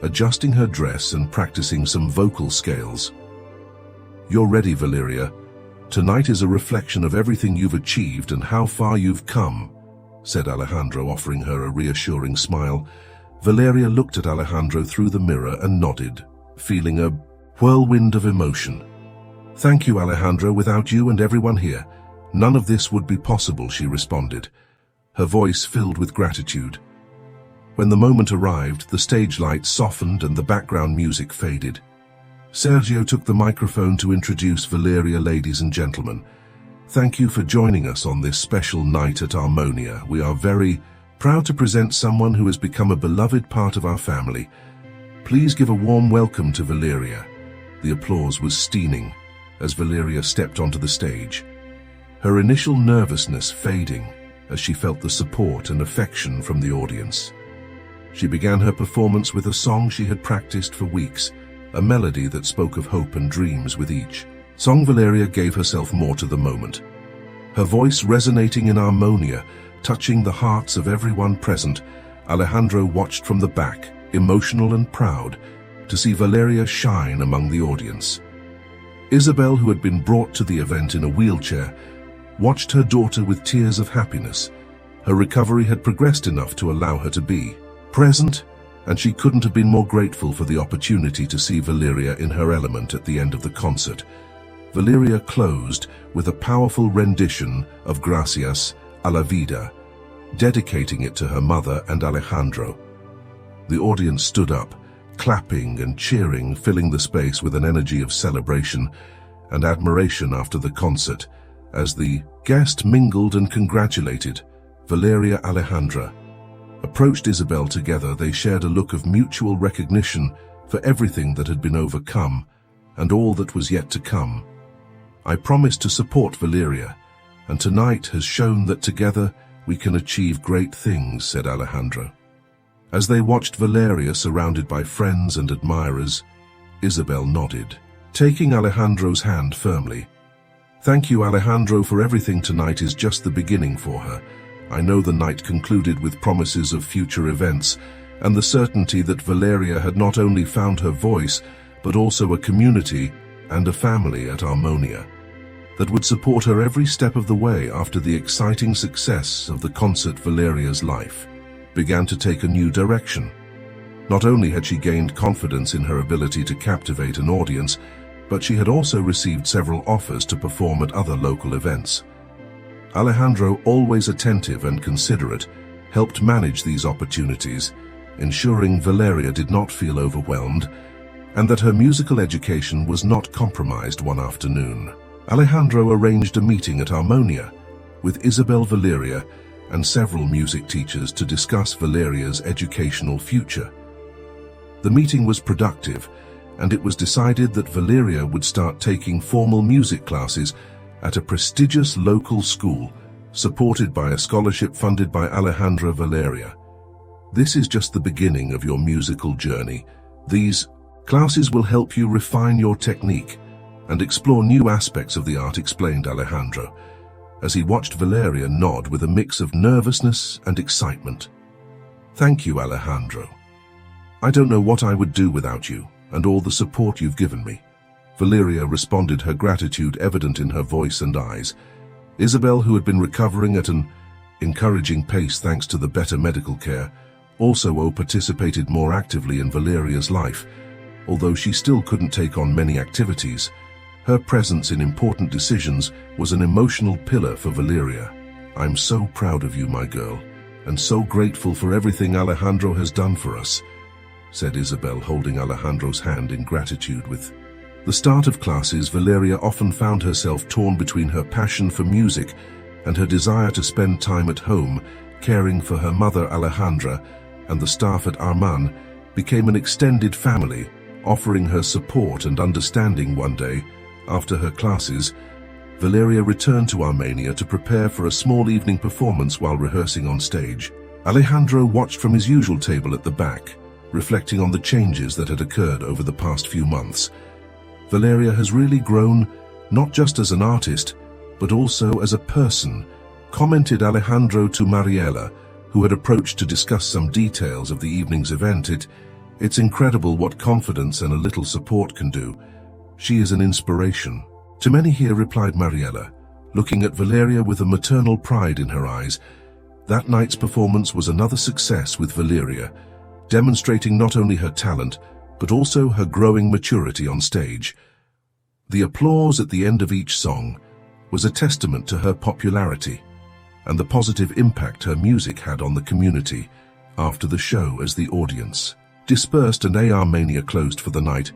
adjusting her dress and practicing some vocal scales. "You're ready, Valeria. Tonight is a reflection of everything you've achieved and how far you've come," said Alejandro, offering her a reassuring smile. Valeria looked at Alejandro through the mirror and nodded, feeling a whirlwind of emotion. "Thank you, Alejandro. Without you and everyone here, none of this would be possible," she responded, her voice filled with gratitude. When the moment arrived, the stage lights softened and the background music faded. Sergio took the microphone to introduce Valeria. "Ladies and gentlemen, thank you for joining us on this special night at Harmonia. We are very proud to present someone who has become a beloved part of our family. Please give a warm welcome to Valeria." The applause was steaming as Valeria stepped onto the stage, her initial nervousness fading as she felt the support and affection from the audience. She began her performance with a song she had practiced for weeks, a melody that spoke of hope and dreams. With each song, Valeria gave herself more to the moment, her voice resonating in harmonia, touching the hearts of everyone present. Alejandro watched from the back, emotional and proud, to see Valeria shine among the audience. Isabel, who had been brought to the event in a wheelchair, watched her daughter with tears of happiness. Her recovery had progressed enough to allow her to be present, and she couldn't have been more grateful for the opportunity to see Valeria in her element at the end of the concert. Valeria closed with a powerful rendition of Gracias a la Vida, dedicating it to her mother and Alejandro. The audience stood up, clapping and cheering, filling the space with an energy of celebration and admiration after the concert. As the guests mingled and congratulated, Valeria Alejandra approached Isabel. Together they shared a look of mutual recognition for everything that had been overcome and all that was yet to come. "I promised to support Valeria, and tonight has shown that together we can achieve great things," said Alejandro. As they watched Valeria surrounded by friends and admirers, Isabel nodded, taking Alejandro's hand firmly. "Thank you, Alejandro, for everything. Tonight is just the beginning for her." I know the night concluded with promises of future events and the certainty that Valeria had not only found her voice, but also a community and a family at Harmonia that would support her every step of the way. After the exciting success of the concert, Valeria's life began to take a new direction. Not only had she gained confidence in her ability to captivate an audience, but she had also received several offers to perform at other local events. Alejandro, always attentive and considerate, helped manage these opportunities, ensuring Valeria did not feel overwhelmed and that her musical education was not compromised. One afternoon, Alejandro arranged a meeting at Harmonia with Isabel, Valeria, and several music teachers to discuss Valeria's educational future. The meeting was productive, and it was decided that Valeria would start taking formal music classes at a prestigious local school, supported by a scholarship funded by Alejandra. "Valeria, this is just the beginning of your musical journey. These classes will help you refine your technique and explore new aspects of the art," explained Alejandro, as he watched Valeria nod with a mix of nervousness and excitement. "Thank you, Alejandro. I don't know what I would do without you and all the support you've given me." Valeria responded, her gratitude evident in her voice and eyes. Isabel, who had been recovering at an encouraging pace thanks to the better medical care, also participated more actively in Valeria's life. Although she still couldn't take on many activities, her presence in important decisions was an emotional pillar for Valeria. "I'm so proud of you, my girl, and so grateful for everything Alejandro has done for us," said Isabel, holding Alejandro's hand in gratitude. With the start of classes, Valeria often found herself torn between her passion for music and her desire to spend time at home, caring for her mother Alejandra, and the staff at Arman became an extended family, offering her support and understanding. One day, after her classes, Valeria returned to Armenia to prepare for a small evening performance while rehearsing on stage. Alejandro watched from his usual table at the back, reflecting on the changes that had occurred over the past few months. Valeria has really grown, not just as an artist, but also as a person, commented Alejandro to Mariela, who had approached to discuss some details of the evening's event. It's incredible what confidence and a little support can do. She is an inspiration. To many here, replied Mariela, looking at Valeria with a maternal pride in her eyes. That night's performance was another success with Valeria, demonstrating not only her talent, but also her growing maturity on stage. The applause at the end of each song was a testament to her popularity and the positive impact her music had on the community. After the show, as the audience dispersed and Armenia closed for the night,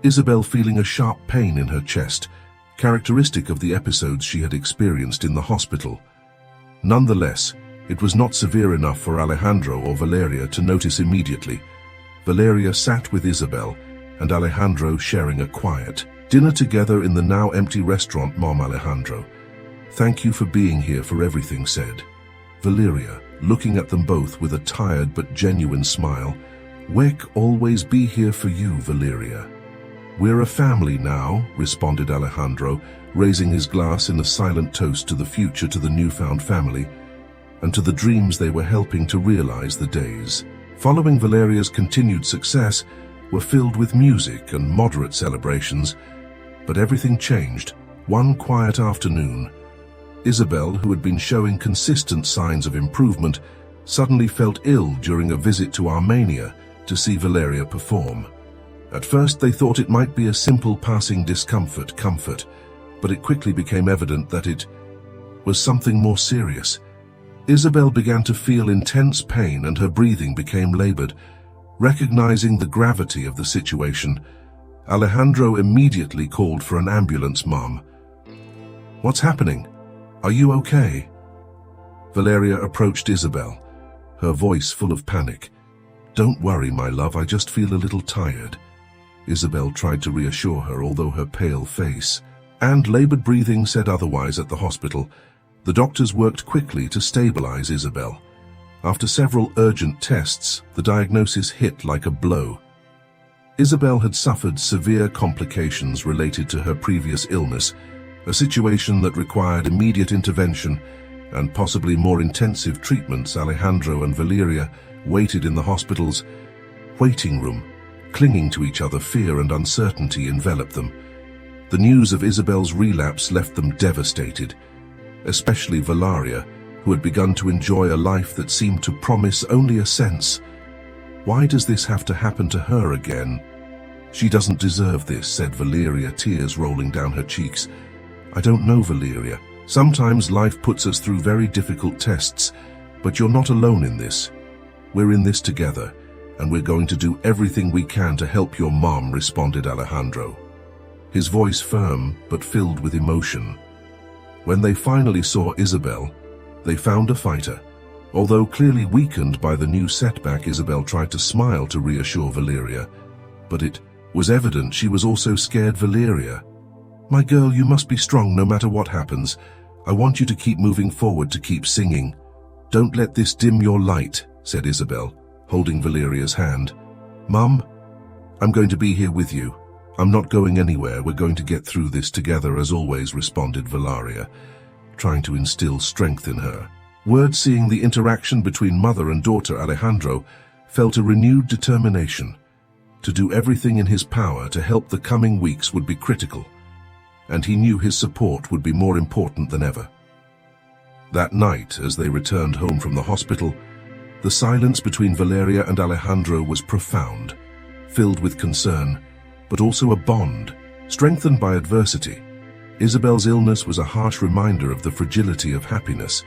Isabel feeling a sharp pain in her chest, characteristic of the episodes she had experienced in the hospital. Nonetheless, it was not severe enough for Alejandro or Valeria to notice immediately. Valeria sat with Isabel and Alejandro sharing a quiet dinner together in the now empty restaurant. Mom, Alejandro, thank you for being here for everything, said Valeria, looking at them both with a tired but genuine smile. We'll always be here for you, Valeria. We're a family now, responded Alejandro, raising his glass in a silent toast to the future, to the newfound family, and to the dreams they were helping to realize. The days following Valeria's continued success were filled with music and moderate celebrations, but everything changed one quiet afternoon. Isabel, who had been showing consistent signs of improvement, suddenly felt ill during a visit to Armenia to see Valeria perform. At first they thought it might be a simple passing discomfort, but it quickly became evident that it was something more serious. Isabel began to feel intense pain and her breathing became labored. Recognizing the gravity of the situation, Alejandro immediately called for an ambulance. Mom, what's happening? Are you okay? Valeria approached Isabel, her voice full of panic. Don't worry, my love, I just feel a little tired. Isabel tried to reassure her, although her pale face and labored breathing said otherwise. At the hospital, the doctors worked quickly to stabilize Isabel. After several urgent tests, the diagnosis hit like a blow. Isabel had suffered severe complications related to her previous illness, a situation that required immediate intervention and possibly more intensive treatments. Alejandro and Valeria waited in the hospital's waiting room, clinging to each other. Fear and uncertainty enveloped them. The news of Isabel's relapse left them devastated, especially Valeria, who had begun to enjoy a life that seemed to promise only ascents. Why does this have to happen to her again? She doesn't deserve this, said Valeria, tears rolling down her cheeks. I don't know, Valeria. Sometimes life puts us through very difficult tests, but you're not alone in this. We're in this together, and we're going to do everything we can to help your mom, responded Alejandro, his voice firm but filled with emotion. When they finally saw Isabel, they found a fighter. Although clearly weakened by the new setback, Isabel tried to smile to reassure Valeria, but it was evident she was also scared. Valeria, my girl, you must be strong no matter what happens. I want you to keep moving forward, to keep singing. Don't let this dim your light, said Isabel, holding Valeria's hand. Mum, I'm going to be here with you. I'm not going anywhere. We're going to get through this together, as always, responded Valeria, trying to instill strength in her words. Seeing the interaction between mother and daughter, Alejandro felt a renewed determination to do everything in his power to help. The coming weeks would be critical, and he knew his support would be more important than ever. That night, as they returned home from the hospital, the silence between Valeria and Alejandro was profound, filled with concern, but also a bond, strengthened by adversity. Isabel's illness was a harsh reminder of the fragility of happiness,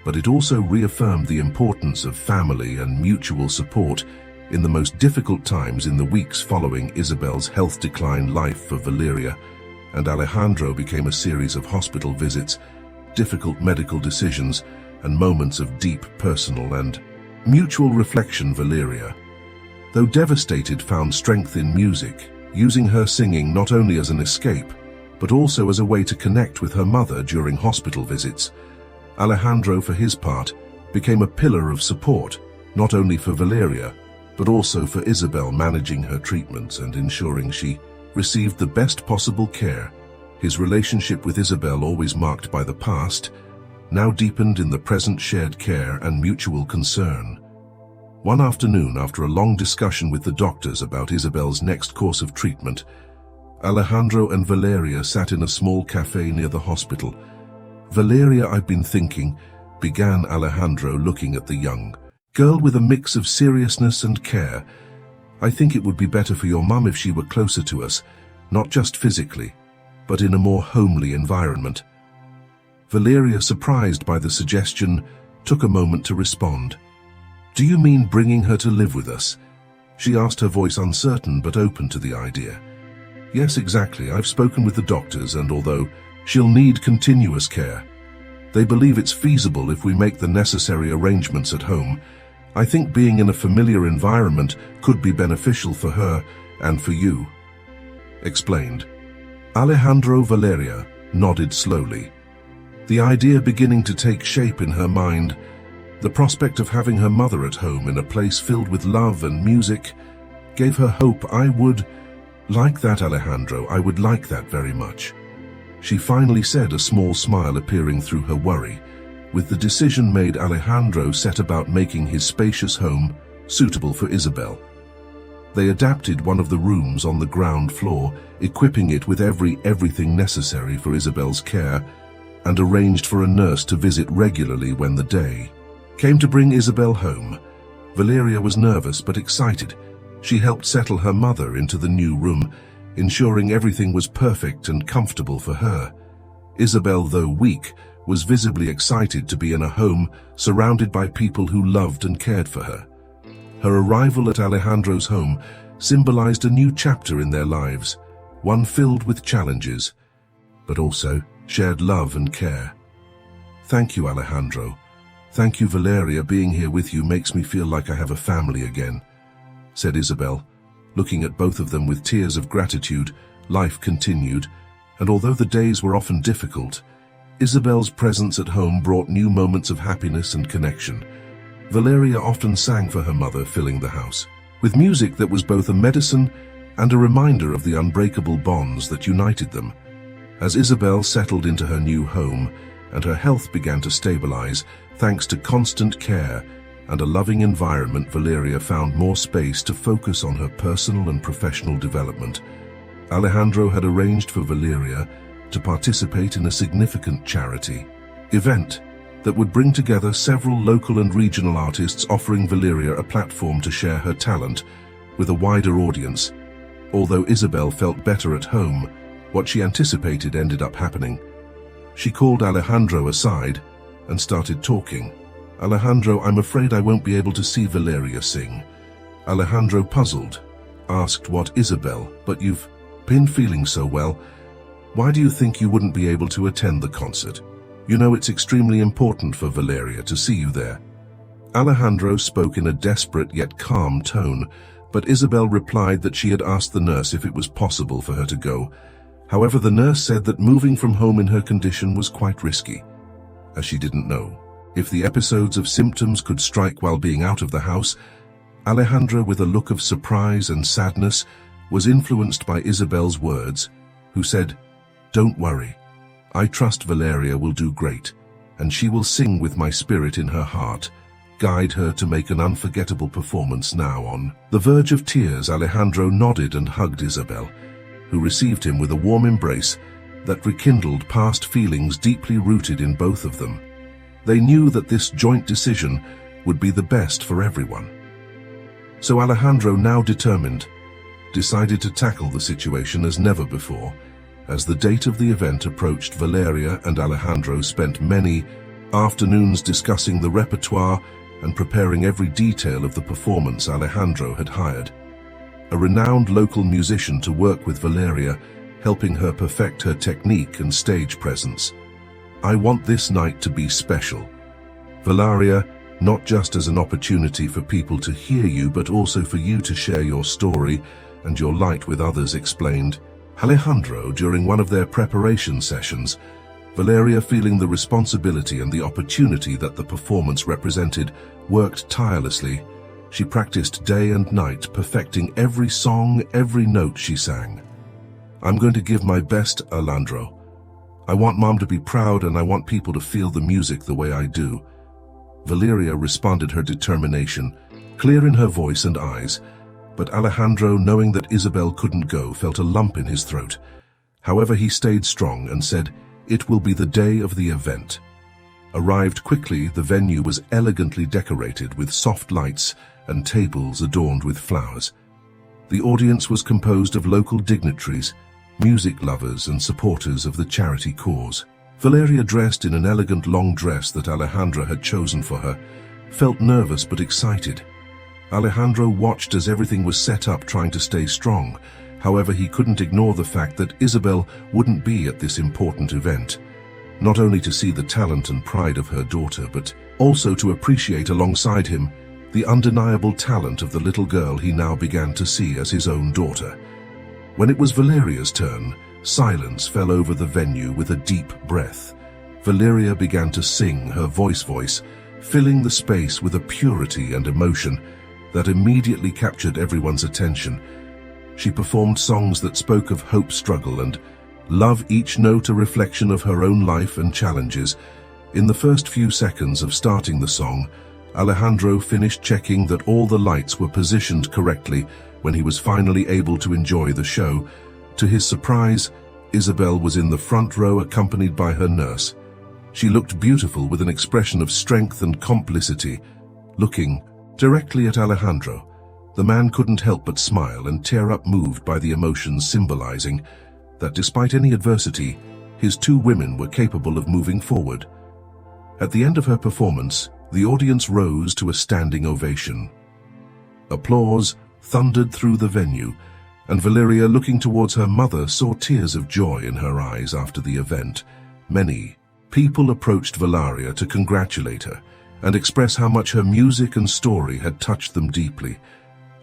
but it also reaffirmed the importance of family and mutual support in the most difficult times. In the weeks following Isabel's health decline, life for Valeria and Alejandro became a series of hospital visits, difficult medical decisions, and moments of deep personal and mutual reflection. Valeria, though devastated, found strength in music, using her singing not only as an escape, but also as a way to connect with her mother during hospital visits. Alejandro, for his part, became a pillar of support, not only for Valeria, but also for Isabel, managing her treatments and ensuring she received the best possible care. His relationship with Isabel, always marked by the past, now deepened in the present, shared care and mutual concern. One afternoon, after a long discussion with the doctors about Isabel's next course of treatment, Alejandro and Valeria sat in a small cafe near the hospital. "Valeria, I've been thinking," began Alejandro, looking at the young girl with a mix of seriousness and care. "I think it would be better for your mum if she were closer to us, not just physically, but in a more homely environment." Valeria, surprised by the suggestion, took a moment to respond. "Do you mean bringing her to live with us?" she asked, her voice uncertain but open to the idea. "Yes, exactly. I've spoken with the doctors, and although she'll need continuous care, they believe it's feasible if we make the necessary arrangements at home. I think being in a familiar environment could be beneficial for her and for you," explained. Alejandro. Valeria nodded slowly, the idea beginning to take shape in her mind. The prospect of having her mother at home in a place filled with love and music gave her hope. "I would like that, Alejandro. I would like that very much," she finally said, a small smile appearing through her worry. With the decision made, Alejandro set about making his spacious home suitable for Isabel. They adapted one of the rooms on the ground floor, equipping it with everything necessary for Isabel's care, and arranged for a nurse to visit regularly when the day came to bring Isabel home. Valeria was nervous but excited. She helped settle her mother into the new room, ensuring everything was perfect and comfortable for her. Isabel, though weak, was visibly excited to be in a home surrounded by people who loved and cared for her. Her arrival at Alejandro's home symbolized a new chapter in their lives, one filled with challenges, but also shared love and care. "Thank you, Alejandro. Thank you, Valeria. Being here with you makes me feel like I have a family again," said Isabel. Looking at both of them with tears of gratitude, life continued, and although the days were often difficult, Isabel's presence at home brought new moments of happiness and connection. Valeria often sang for her mother, filling the house with music that was both a medicine and a reminder of the unbreakable bonds that united them. As Isabel settled into her new home and her health began to stabilize, thanks to constant care and a loving environment, Valeria found more space to focus on her personal and professional development. Alejandro had arranged for Valeria to participate in a significant charity event that would bring together several local and regional artists, offering Valeria a platform to share her talent with a wider audience. Although Isabel felt better at home, what she anticipated ended up happening. She called Alejandro aside and started talking. "Alejandro, I'm afraid I won't be able to see Valeria sing." Alejandro, puzzled, asked, "What, Isabel? But you've been feeling so well. Why do you think you wouldn't be able to attend the concert? You know it's extremely important for Valeria to see you there." Alejandro spoke in a desperate yet calm tone, but Isabel replied that she had asked the nurse if it was possible for her to go. However, the nurse said that moving from home in her condition was quite risky, as she didn't know if the episodes of symptoms could strike while being out of the house. Alejandro, with a look of surprise and sadness, was influenced by Isabel's words, who said, "Don't worry. I trust Valeria will do great, and she will sing with my spirit in her heart, guide her to make an unforgettable performance." Now, on the verge of tears, Alejandro nodded and hugged Isabel, who received him with a warm embrace that rekindled past feelings deeply rooted in both of them. They knew that this joint decision would be the best for everyone. So Alejandro, now determined, decided to tackle the situation as never before. As the date of the event approached, Valeria and Alejandro spent many afternoons discussing the repertoire and preparing every detail of the performance. Alejandro had hired a renowned local musician to work with Valeria, helping her perfect her technique and stage presence. "I want this night to be special," Valeria, not just as an opportunity for people to hear you, but also for you to share your story and your light with others, explained Alejandro during one of their preparation sessions. Valeria, feeling the responsibility and the opportunity that the performance represented, worked tirelessly. She practiced day and night, perfecting every song, every note she sang. "I'm going to give my best, Alejandro. I want Mom to be proud, and I want people to feel the music the way I do." Valeria responded, her determination clear in her voice and eyes. But Alejandro, knowing that Isabel couldn't go, felt a lump in his throat. However, he stayed strong and said, "It will be the day of the event." Arrived quickly, the venue was elegantly decorated with soft lights and tables adorned with flowers. The audience was composed of local dignitaries, music lovers and supporters of the charity cause. Valeria, dressed in an elegant long dress that Alejandro had chosen for her, felt nervous but excited. Alejandro watched as everything was set up, trying to stay strong. However, he couldn't ignore the fact that Isabel wouldn't be at this important event. Not only to see the talent and pride of her daughter, but also to appreciate alongside him the undeniable talent of the little girl he now began to see as his own daughter. When it was Valeria's turn, silence fell over the venue with a deep breath. Valeria began to sing, her voice, filling the space with a purity and emotion that immediately captured everyone's attention. She performed songs that spoke of hope, struggle, and love, each note a reflection of her own life and challenges. In the first few seconds of starting the song, Alejandro finished checking that all the lights were positioned correctly when he was finally able to enjoy the show. To his surprise, Isabel was in the front row, accompanied by her nurse. She looked beautiful with an expression of strength and complicity. Looking directly at Alejandro, the man couldn't help but smile and tear up, moved by the emotions, symbolizing that despite any adversity, his two women were capable of moving forward. At the end of her performance, the audience rose to a standing ovation. Applause thundered through the venue, and Valeria, looking towards her mother, saw tears of joy in her eyes after the event. Many people approached Valeria to congratulate her and express how much her music and story had touched them deeply.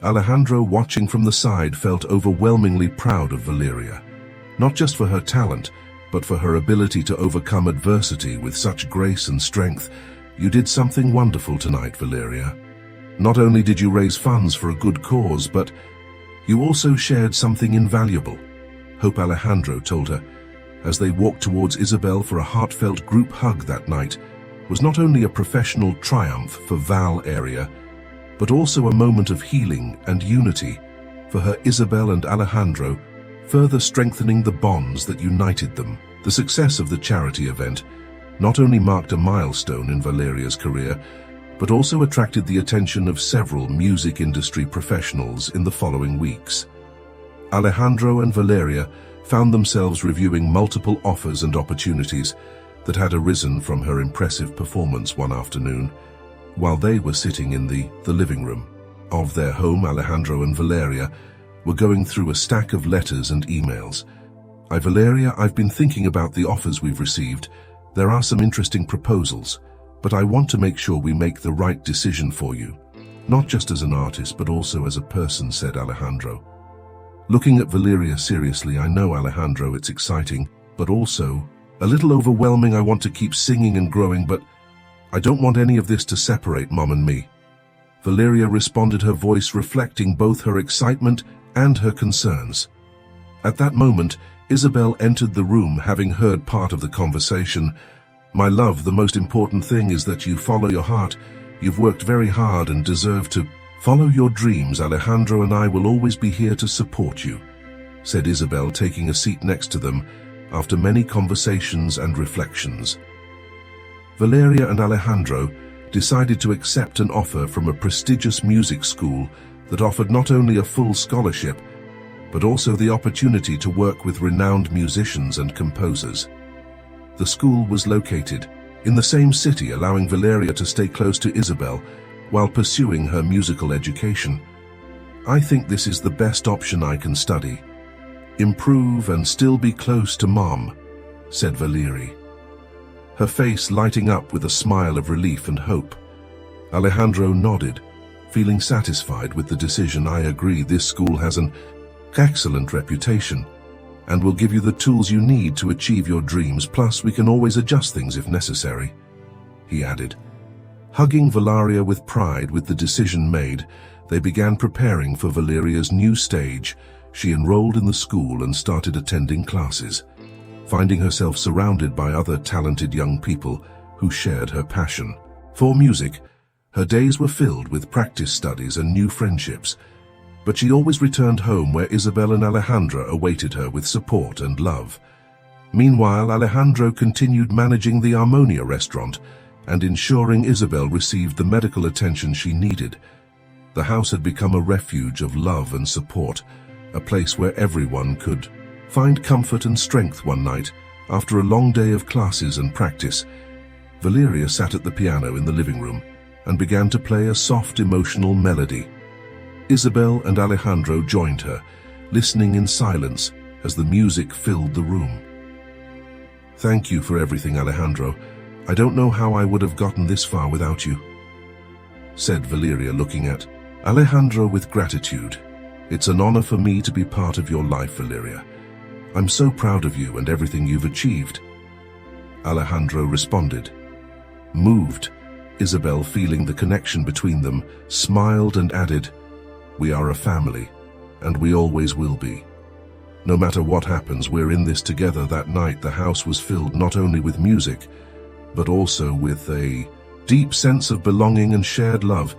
Alejandro, watching from the side, felt overwhelmingly proud of Valeria, not just for her talent, but for her ability to overcome adversity with such grace and strength. "You did something wonderful tonight, Valeria. Not only did you raise funds for a good cause, but you also shared something invaluable," Hope Alejandro told her. As they walked towards Isabel for a heartfelt group hug, that night was not only a professional triumph for Valeria, but also a moment of healing and unity for her, Isabel and Alejandro, further strengthening the bonds that united them. The success of the charity event not only marked a milestone in Valeria's career, but also attracted the attention of several music industry professionals in the following weeks. Alejandro and Valeria found themselves reviewing multiple offers and opportunities that had arisen from her impressive performance one afternoon. While they were sitting in the living room of their home, Alejandro and Valeria were going through a stack of letters and emails. Valeria, I've been thinking about the offers we've received. There are some interesting proposals, but I want to make sure we make the right decision for you. Not just as an artist, but also as a person," said Alejandro. Looking at Valeria seriously, "I know, Alejandro, it's exciting, but also a little overwhelming. I want to keep singing and growing, but I don't want any of this to separate Mom and me." Valeria responded, her voice reflecting both her excitement and her concerns. At that moment, Isabel entered the room, having heard part of the conversation. "My love, the most important thing is that you follow your heart. You've worked very hard and deserve to follow your dreams. Alejandro and I will always be here to support you," said Isabel, taking a seat next to them after many conversations and reflections. Valeria and Alejandro decided to accept an offer from a prestigious music school that offered not only a full scholarship, but also the opportunity to work with renowned musicians and composers. The school was located in the same city, allowing Valeria to stay close to Isabel while pursuing her musical education. "I think this is the best option. I can study, improve, and still be close to Mom," said Valeria. her face lighting up with a smile of relief and hope. Alejandro nodded, feeling satisfied with the decision. I agree, this school has an excellent reputation and will give you the tools you need to achieve your dreams, plus we can always adjust things if necessary, he added. Hugging Valeria with pride with the decision made, they began preparing for Valeria's new stage. She enrolled in the school and started attending classes, finding herself surrounded by other talented young people who shared her passion for music. Her days were filled with practice studies and new friendships, but she always returned home where Isabel and Alejandro awaited her with support and love. Meanwhile, Alejandro continued managing the Harmonia restaurant and ensuring Isabel received the medical attention she needed. The house had become a refuge of love and support, a place where everyone could find comfort and strength. One night, after a long day of classes and practice, Valeria sat at the piano in the living room and began to play a soft, emotional melody. Isabel and Alejandro joined her, listening in silence as the music filled the room. "Thank you for everything, Alejandro. I don't know how I would have gotten this far without you," said Valeria, looking at Alejandro with gratitude. "It's an honor for me to be part of your life, Valeria. I'm so proud of you and everything you've achieved." Alejandro responded. Moved, Isabel, feeling the connection between them, smiled and added, "We are a family, and we always will be. No matter what happens, we're in this together." That night, the house was filled not only with music, but also with a deep sense of belonging and shared love,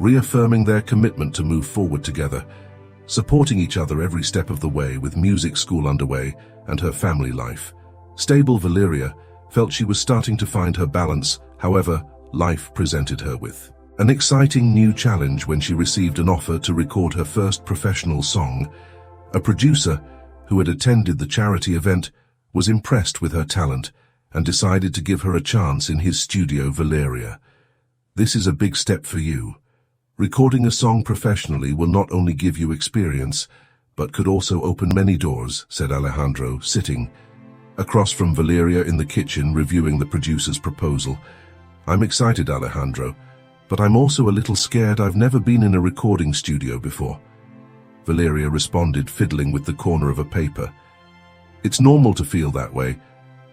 reaffirming their commitment to move forward together, supporting each other every step of the way. With music school underway and her family life stable, Valeria felt she was starting to find her balance. However, life presented her with an exciting new challenge when she received an offer to record her first professional song. A producer who had attended the charity event was impressed with her talent and decided to give her a chance in his studio. "Valeria, this is a big step for you. Recording a song professionally will not only give you experience, but could also open many doors," said Alejandro, sitting across from Valeria in the kitchen reviewing the producer's proposal. "I'm excited, Alejandro, but I'm also a little scared. I've never been in a recording studio before," Valeria responded, fiddling with the corner of a paper. "It's normal to feel that way.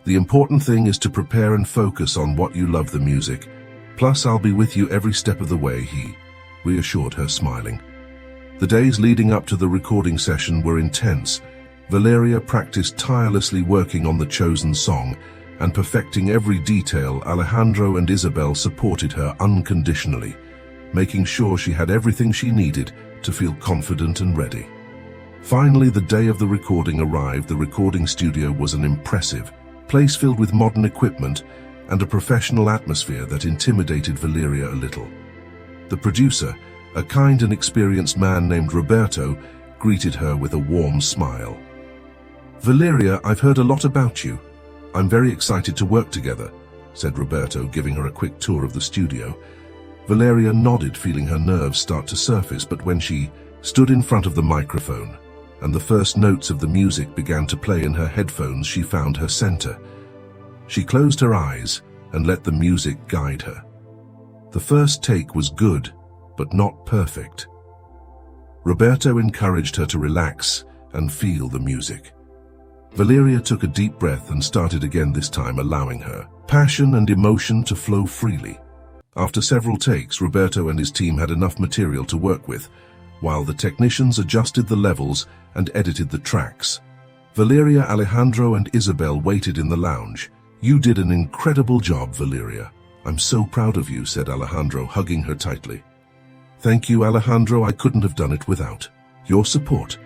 The important thing is to prepare and focus on what you love, the music. Plus, I'll be with you every step of the way," he reassured her, smiling. The days leading up to the recording session were intense. Valeria practiced tirelessly, working on the chosen song and perfecting every detail. Alejandro and Isabel supported her unconditionally, making sure she had everything she needed to feel confident and ready. Finally, the day of the recording arrived. The recording studio was an impressive place filled with modern equipment and a professional atmosphere that intimidated Valeria a little. The producer, a kind and experienced man named Roberto, greeted her with a warm smile. "Valeria, I've heard a lot about you. I'm very excited to work together," said Roberto, giving her a quick tour of the studio. Valeria nodded, feeling her nerves start to surface, but when she stood in front of the microphone and the first notes of the music began to play in her headphones, she found her center. She closed her eyes and let the music guide her. The first take was good, but not perfect. Roberto encouraged her to relax and feel the music. Valeria took a deep breath and started again, this time allowing her passion and emotion to flow freely. After several takes, Roberto and his team had enough material to work with, while the technicians adjusted the levels and edited the tracks. Valeria, Alejandro, and Isabel waited in the lounge. "You did an incredible job, Valeria. I'm so proud of you," said Alejandro, hugging her tightly. "Thank you, Alejandro. I couldn't have done it without your support,"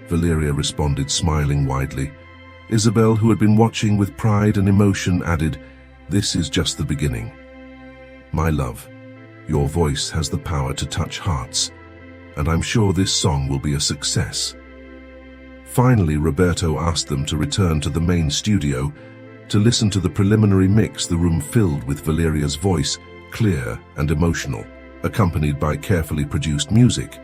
Valeria responded, smiling widely. Isabel, who had been watching with pride and emotion, added, "This is just the beginning. My love, your voice has the power to touch hearts, and I'm sure this song will be a success." Finally, Roberto asked them to return to the main studio to listen to the preliminary mix. The room filled with Valeria's voice, clear and emotional, accompanied by carefully produced music.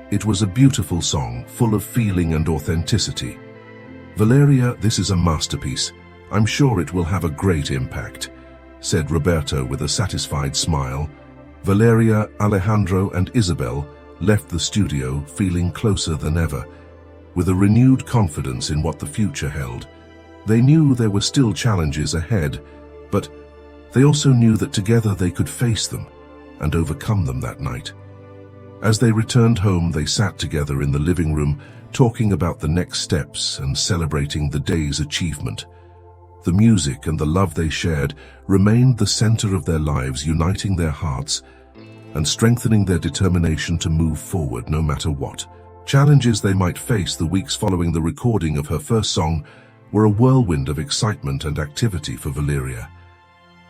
It was a beautiful song, full of feeling and authenticity. "Valeria, this is a masterpiece. I'm sure it will have a great impact, said Roberto with a satisfied smile. Valeria, Alejandro, and Isabel left the studio feeling closer than ever, with a renewed confidence in what the future held. They knew there were still challenges ahead, but they also knew that together they could face them and overcome them that night. As they returned home, they sat together in the living room, talking about the next steps and celebrating the day's achievement. The music and the love they shared remained the center of their lives, uniting their hearts and strengthening their determination to move forward no matter what. Challenges they might face the weeks following the recording of her first song were a whirlwind of excitement and activity for Valeria.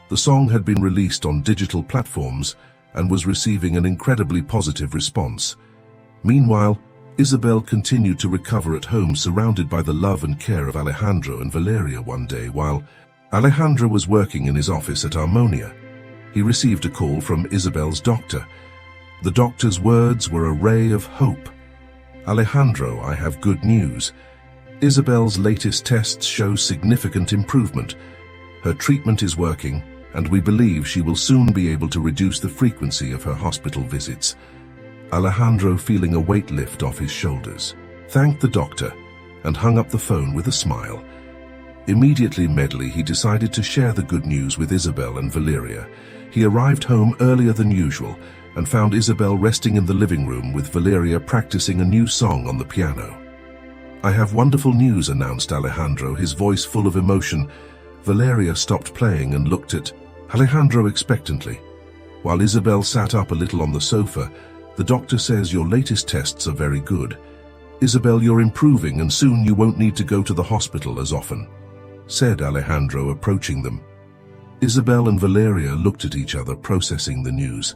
The song had been released on digital platforms and was receiving an incredibly positive response. Meanwhile, Isabel continued to recover at home, surrounded by the love and care of Alejandro and Valeria. One day, while Alejandro was working in his office at Harmonia, he received a call from Isabel's doctor. The doctor's words were a ray of hope. "Alejandro, I have good news. Isabel's latest tests show significant improvement. Her treatment is working, and we believe she will soon be able to reduce the frequency of her hospital visits." Alejandro, feeling a weight lift off his shoulders, thanked the doctor and hung up the phone with a smile. Immediately, he decided to share the good news with Isabel and Valeria. He arrived home earlier than usual and found Isabel resting in the living room with Valeria practicing a new song on the piano. "I have wonderful news," announced Alejandro, his voice full of emotion. Valeria stopped playing and looked at Alejandro expectantly. While Isabel sat up a little on the sofa, "The doctor says your latest tests are very good. Isabel, you're improving and soon you won't need to go to the hospital as often," said Alejandro, approaching them. Isabel and Valeria looked at each other, processing the news.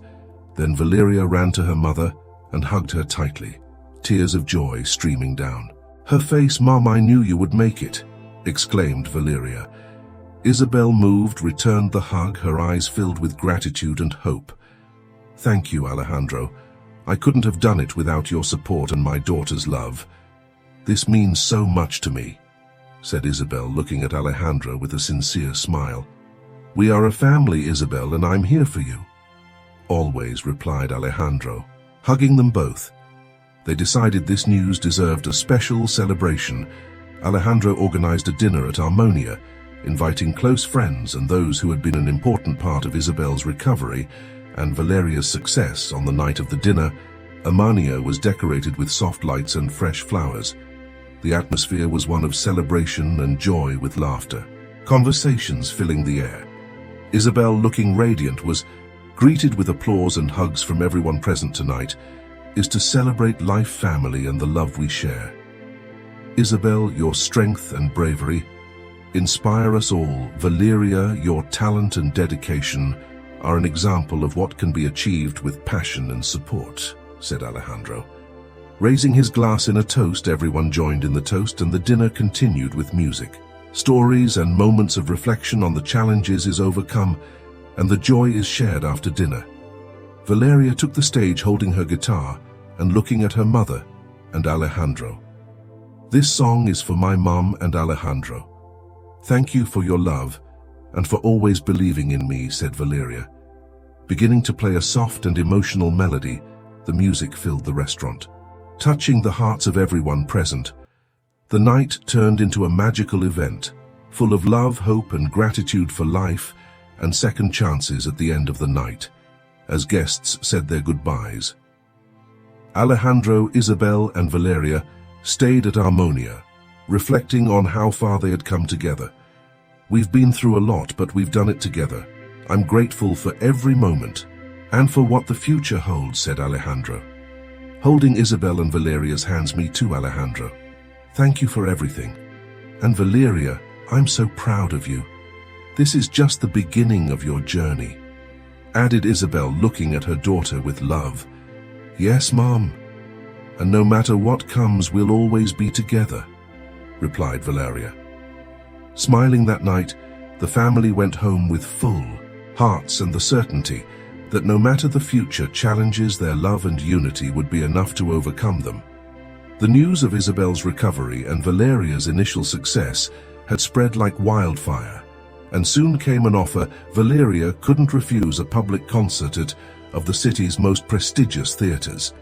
Then Valeria ran to her mother and hugged her tightly, tears of joy streaming down her face. "Mom, I knew you would make it," exclaimed Valeria. Isabel moved, returned the hug, her eyes filled with gratitude and hope. "Thank you, Alejandro. I couldn't have done it without your support and my daughter's love. This means so much to me," said Isabel, looking at Alejandro with a sincere smile. "We are a family, Isabel, and I'm here for you." "Always," replied Alejandro, hugging them both. They decided this news deserved a special celebration. Alejandro organized a dinner at Harmonia, inviting close friends and those who had been an important part of Isabel's recovery and Valeria's success. On the night of the dinner, Harmonia was decorated with soft lights and fresh flowers. The atmosphere was one of celebration and joy, with laughter, conversations filling the air. Isabel, looking radiant, was greeted with applause and hugs from everyone present. "Tonight is to celebrate life, family, and the love we share. Isabel, your strength and bravery inspire us all. Valeria, your talent and dedication are an example of what can be achieved with passion and support," said Alejandro. Raising his glass in a toast, everyone joined in the toast, and the dinner continued with music, stories, and moments of reflection on the challenges is overcome and the joy is shared after dinner. Valeria took the stage holding her guitar and looking at her mother and Alejandro. "This song is for my mom and Alejandro. Thank you for your love and for always believing in me," said Valeria. Beginning to play a soft and emotional melody, the music filled the restaurant, touching the hearts of everyone present. The night turned into a magical event, full of love, hope, and gratitude for life and second chances at the end of the night, as guests said their goodbyes. Alejandro, Isabel, and Valeria stayed at Harmonia, reflecting on how far they had come together. "We've been through a lot, but we've done it together. I'm grateful for every moment and for what the future holds," said Alejandro. Holding Isabel and Valeria's hands, "Me too, Alejandro. Thank you for everything. And Valeria, I'm so proud of you. This is just the beginning of your journey," added Isabel, looking at her daughter with love. "Yes, Mom. And no matter what comes, we'll always be together," replied Valeria. Smiling that night, the family went home with full hearts and the certainty that no matter the future challenges, their love and unity would be enough to overcome them. The news of Isabel's recovery and Valeria's initial success had spread like wildfire, and soon came an offer Valeria couldn't refuse: a public concert at of the city's most prestigious theatres.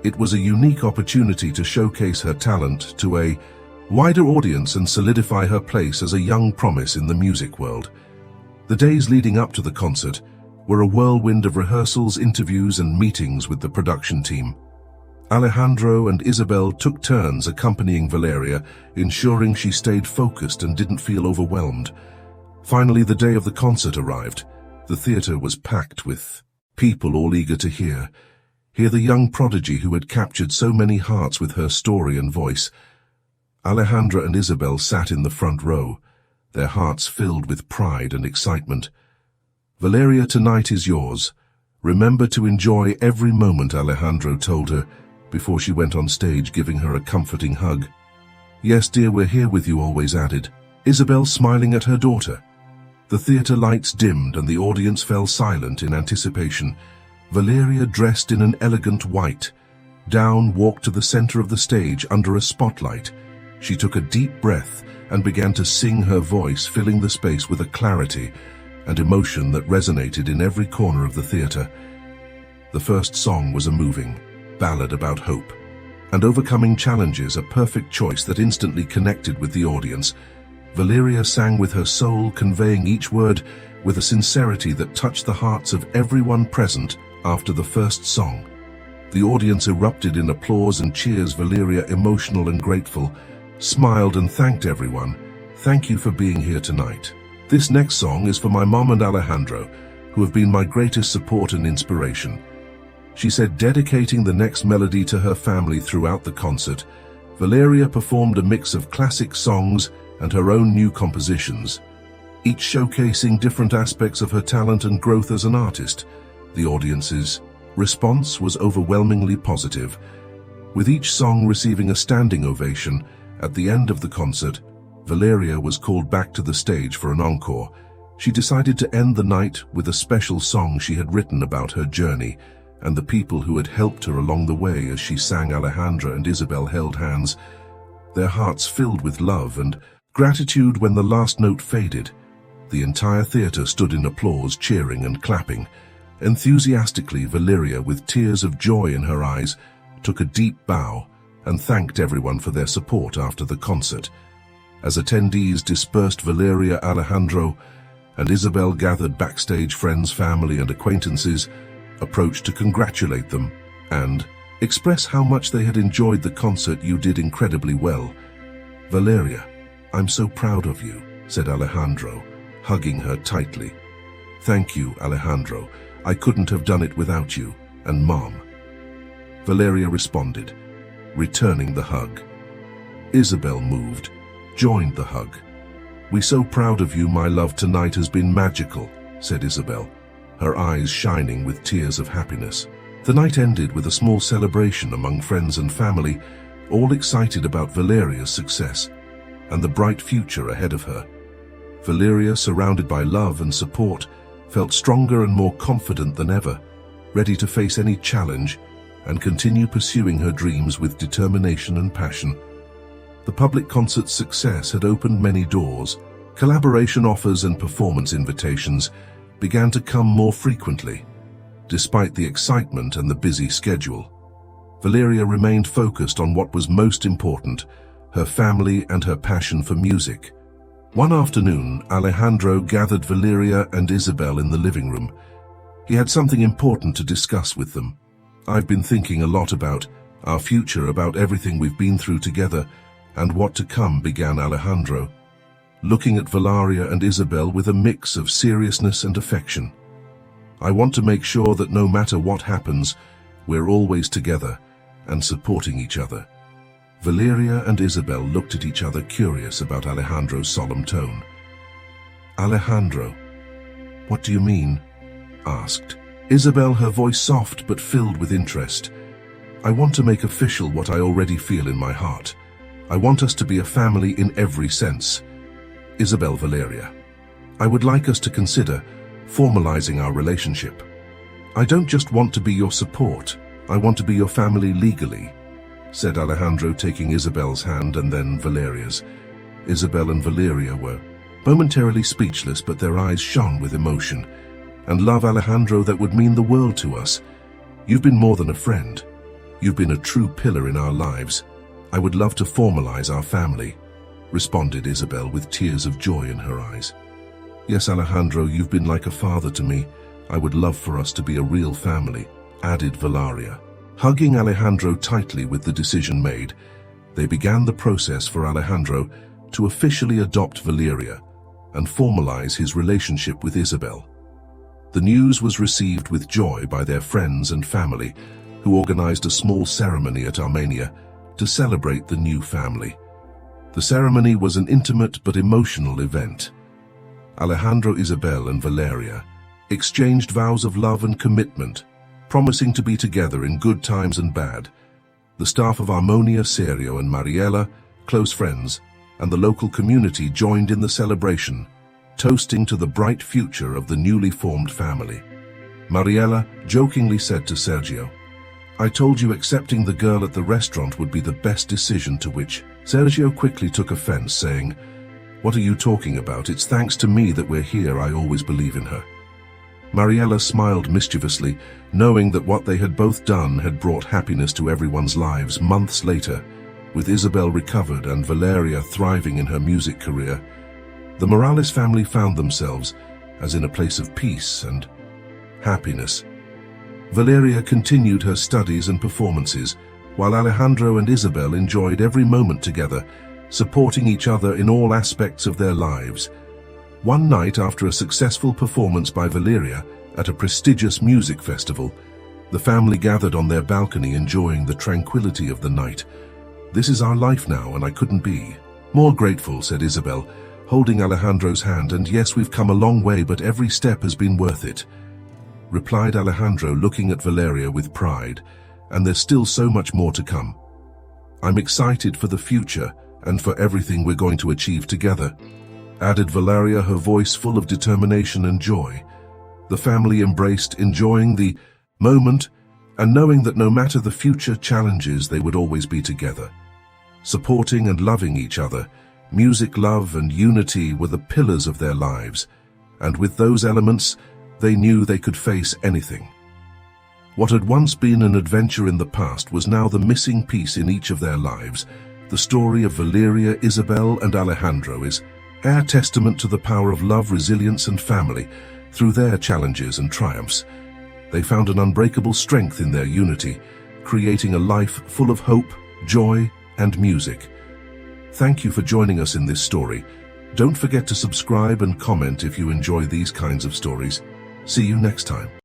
It was a unique opportunity to showcase her talent to a wider audience and solidify her place as a young promise in the music world. The days leading up to the concert were a whirlwind of rehearsals, interviews, and meetings with the production team. Alejandro and Isabel took turns accompanying Valeria, ensuring she stayed focused and didn't feel overwhelmed. Finally, the day of the concert arrived. The theatre was packed with people all eager to hear the young prodigy who had captured so many hearts with her story and voice. Alejandra and Isabel sat in the front row, their hearts filled with pride and excitement. "Valeria, tonight is yours. Remember to enjoy every moment," Alejandro told her before she went on stage, giving her a comforting hug. "Yes, dear, we're here with you always," added Isabel, smiling at her daughter. The theatre lights dimmed and the audience fell silent in anticipation. Valeria, dressed in an elegant white gown, walked to the center of the stage under a spotlight. She took a deep breath and began to sing, her voice filling the space with a clarity and emotion that resonated in every corner of the theatre. The first song was a moving ballad about hope and overcoming challenges, a perfect choice that instantly connected with the audience. Valeria sang with her soul, conveying each word with a sincerity that touched the hearts of everyone present. After the first song, the audience erupted in applause and cheers. Valeria, emotional and grateful, smiled and thanked everyone. "Thank you for being here tonight. This next song is for my mom and Alejandro, who have been my greatest support and inspiration," she said, dedicating the next melody to her family. Throughout the concert, Valeria performed a mix of classic songs and her own new compositions, each showcasing different aspects of her talent and growth as an artist. The audience's response was overwhelmingly positive, with each song receiving a standing ovation. At the end of the concert, Valeria was called back to the stage for an encore. She decided to end the night with a special song she had written about her journey and the people who had helped her along the way. As she sang, Alejandra and Isabel held hands, their hearts filled with love and gratitude. When the last note faded, the entire theatre stood in applause, cheering and clapping enthusiastically. Valeria, with tears of joy in her eyes, took a deep bow and thanked everyone for their support after the concert. As attendees dispersed, Valeria, Alejandro, and Isabel gathered backstage. Friends, family, and acquaintances approached to congratulate them and express how much they had enjoyed the concert. "You did incredibly well, Valeria. I'm so proud of you," said Alejandro, hugging her tightly. "Thank you, Alejandro. I couldn't have done it without you and Mom," Valeria responded, returning the hug. Isabel, moved, joined the hug. "We're so proud of you, my love. Tonight has been magical," said Isabel, her eyes shining with tears of happiness. The night ended with a small celebration among friends and family, all excited about Valeria's success and the bright future ahead of her. Valeria, surrounded by love and support, felt stronger and more confident than ever, ready to face any challenge and continue pursuing her dreams with determination and passion. The public concert's success had opened many doors. Collaboration offers and performance invitations began to come more frequently. Despite the excitement and the busy schedule, Valeria remained focused on what was most important: her family and her passion for music. One afternoon, Alejandro gathered Valeria and Isabel in the living room. He had something important to discuss with them. "I've been thinking a lot about our future, about everything we've been through together and what to come," began Alejandro, looking at Valeria and Isabel with a mix of seriousness and affection. "I want to make sure that no matter what happens, we're always together and supporting each other." Valeria and Isabel looked at each other, curious about Alejandro's solemn tone. "Alejandro, what do you mean?" asked Isabel, her voice soft but filled with interest. "I want to make official what I already feel in my heart. I want us to be a family in every sense." Isabel, Valeria, "I would like us to consider formalizing our relationship. I don't just want to be your support, I want to be your family legally," said Alejandro, taking Isabel's hand and then Valeria's. Isabel and Valeria were momentarily speechless, but their eyes shone with emotion. "And love, Alejandro, that would mean the world to us. You've been more than a friend. You've been a true pillar in our lives. I would love to formalize our family," responded Isabel with tears of joy in her eyes. "Yes, Alejandro, you've been like a father to me. I would love for us to be a real family," added Valeria. Hugging Alejandro tightly with the decision made, they began the process for Alejandro to officially adopt Valeria and formalize his relationship with Isabel. The news was received with joy by their friends and family, who organized a small ceremony at Armenia to celebrate the new family. The ceremony was an intimate but emotional event. Alejandro, Isabel, and Valeria exchanged vows of love and commitment, promising to be together in good times and bad. The staff of Armonia, Sergio, and Mariela, close friends, and the local community joined in the celebration, toasting to the bright future of the newly formed family. Mariela jokingly said to Sergio, "I told you accepting the girl at the restaurant would be the best decision," to which Sergio quickly took offense, saying, "What are you talking about? It's thanks to me that we're here. I always believe in her." Mariela smiled mischievously, knowing that what they had both done had brought happiness to everyone's lives. Months later, with Isabel recovered and Valeria thriving in her music career, the Morales family found themselves as in a place of peace and happiness. Valeria continued her studies and performances, while Alejandro and Isabel enjoyed every moment together, supporting each other in all aspects of their lives. One night, after a successful performance by Valeria at a prestigious music festival, the family gathered on their balcony enjoying the tranquility of the night. "This is our life now, and I couldn't be more grateful," said Isabel, holding Alejandro's hand. "And yes, we've come a long way, but every step has been worth it," replied Alejandro, looking at Valeria with pride. "And there's still so much more to come. I'm excited for the future and for everything we're going to achieve together," added Valeria, her voice full of determination and joy. The family embraced, enjoying the moment and knowing that no matter the future challenges, they would always be together, supporting and loving each other. Music, love, and unity were the pillars of their lives, and with those elements, they knew they could face anything. What had once been an adventure in the past was now the missing piece in each of their lives. The story of Valeria, Isabel, and Alejandro is a testament to the power of love, resilience, and family. Through their challenges and triumphs, they found an unbreakable strength in their unity, creating a life full of hope, joy, and music. Thank you for joining us in this story. Don't forget to subscribe and comment if you enjoy these kinds of stories. See you next time.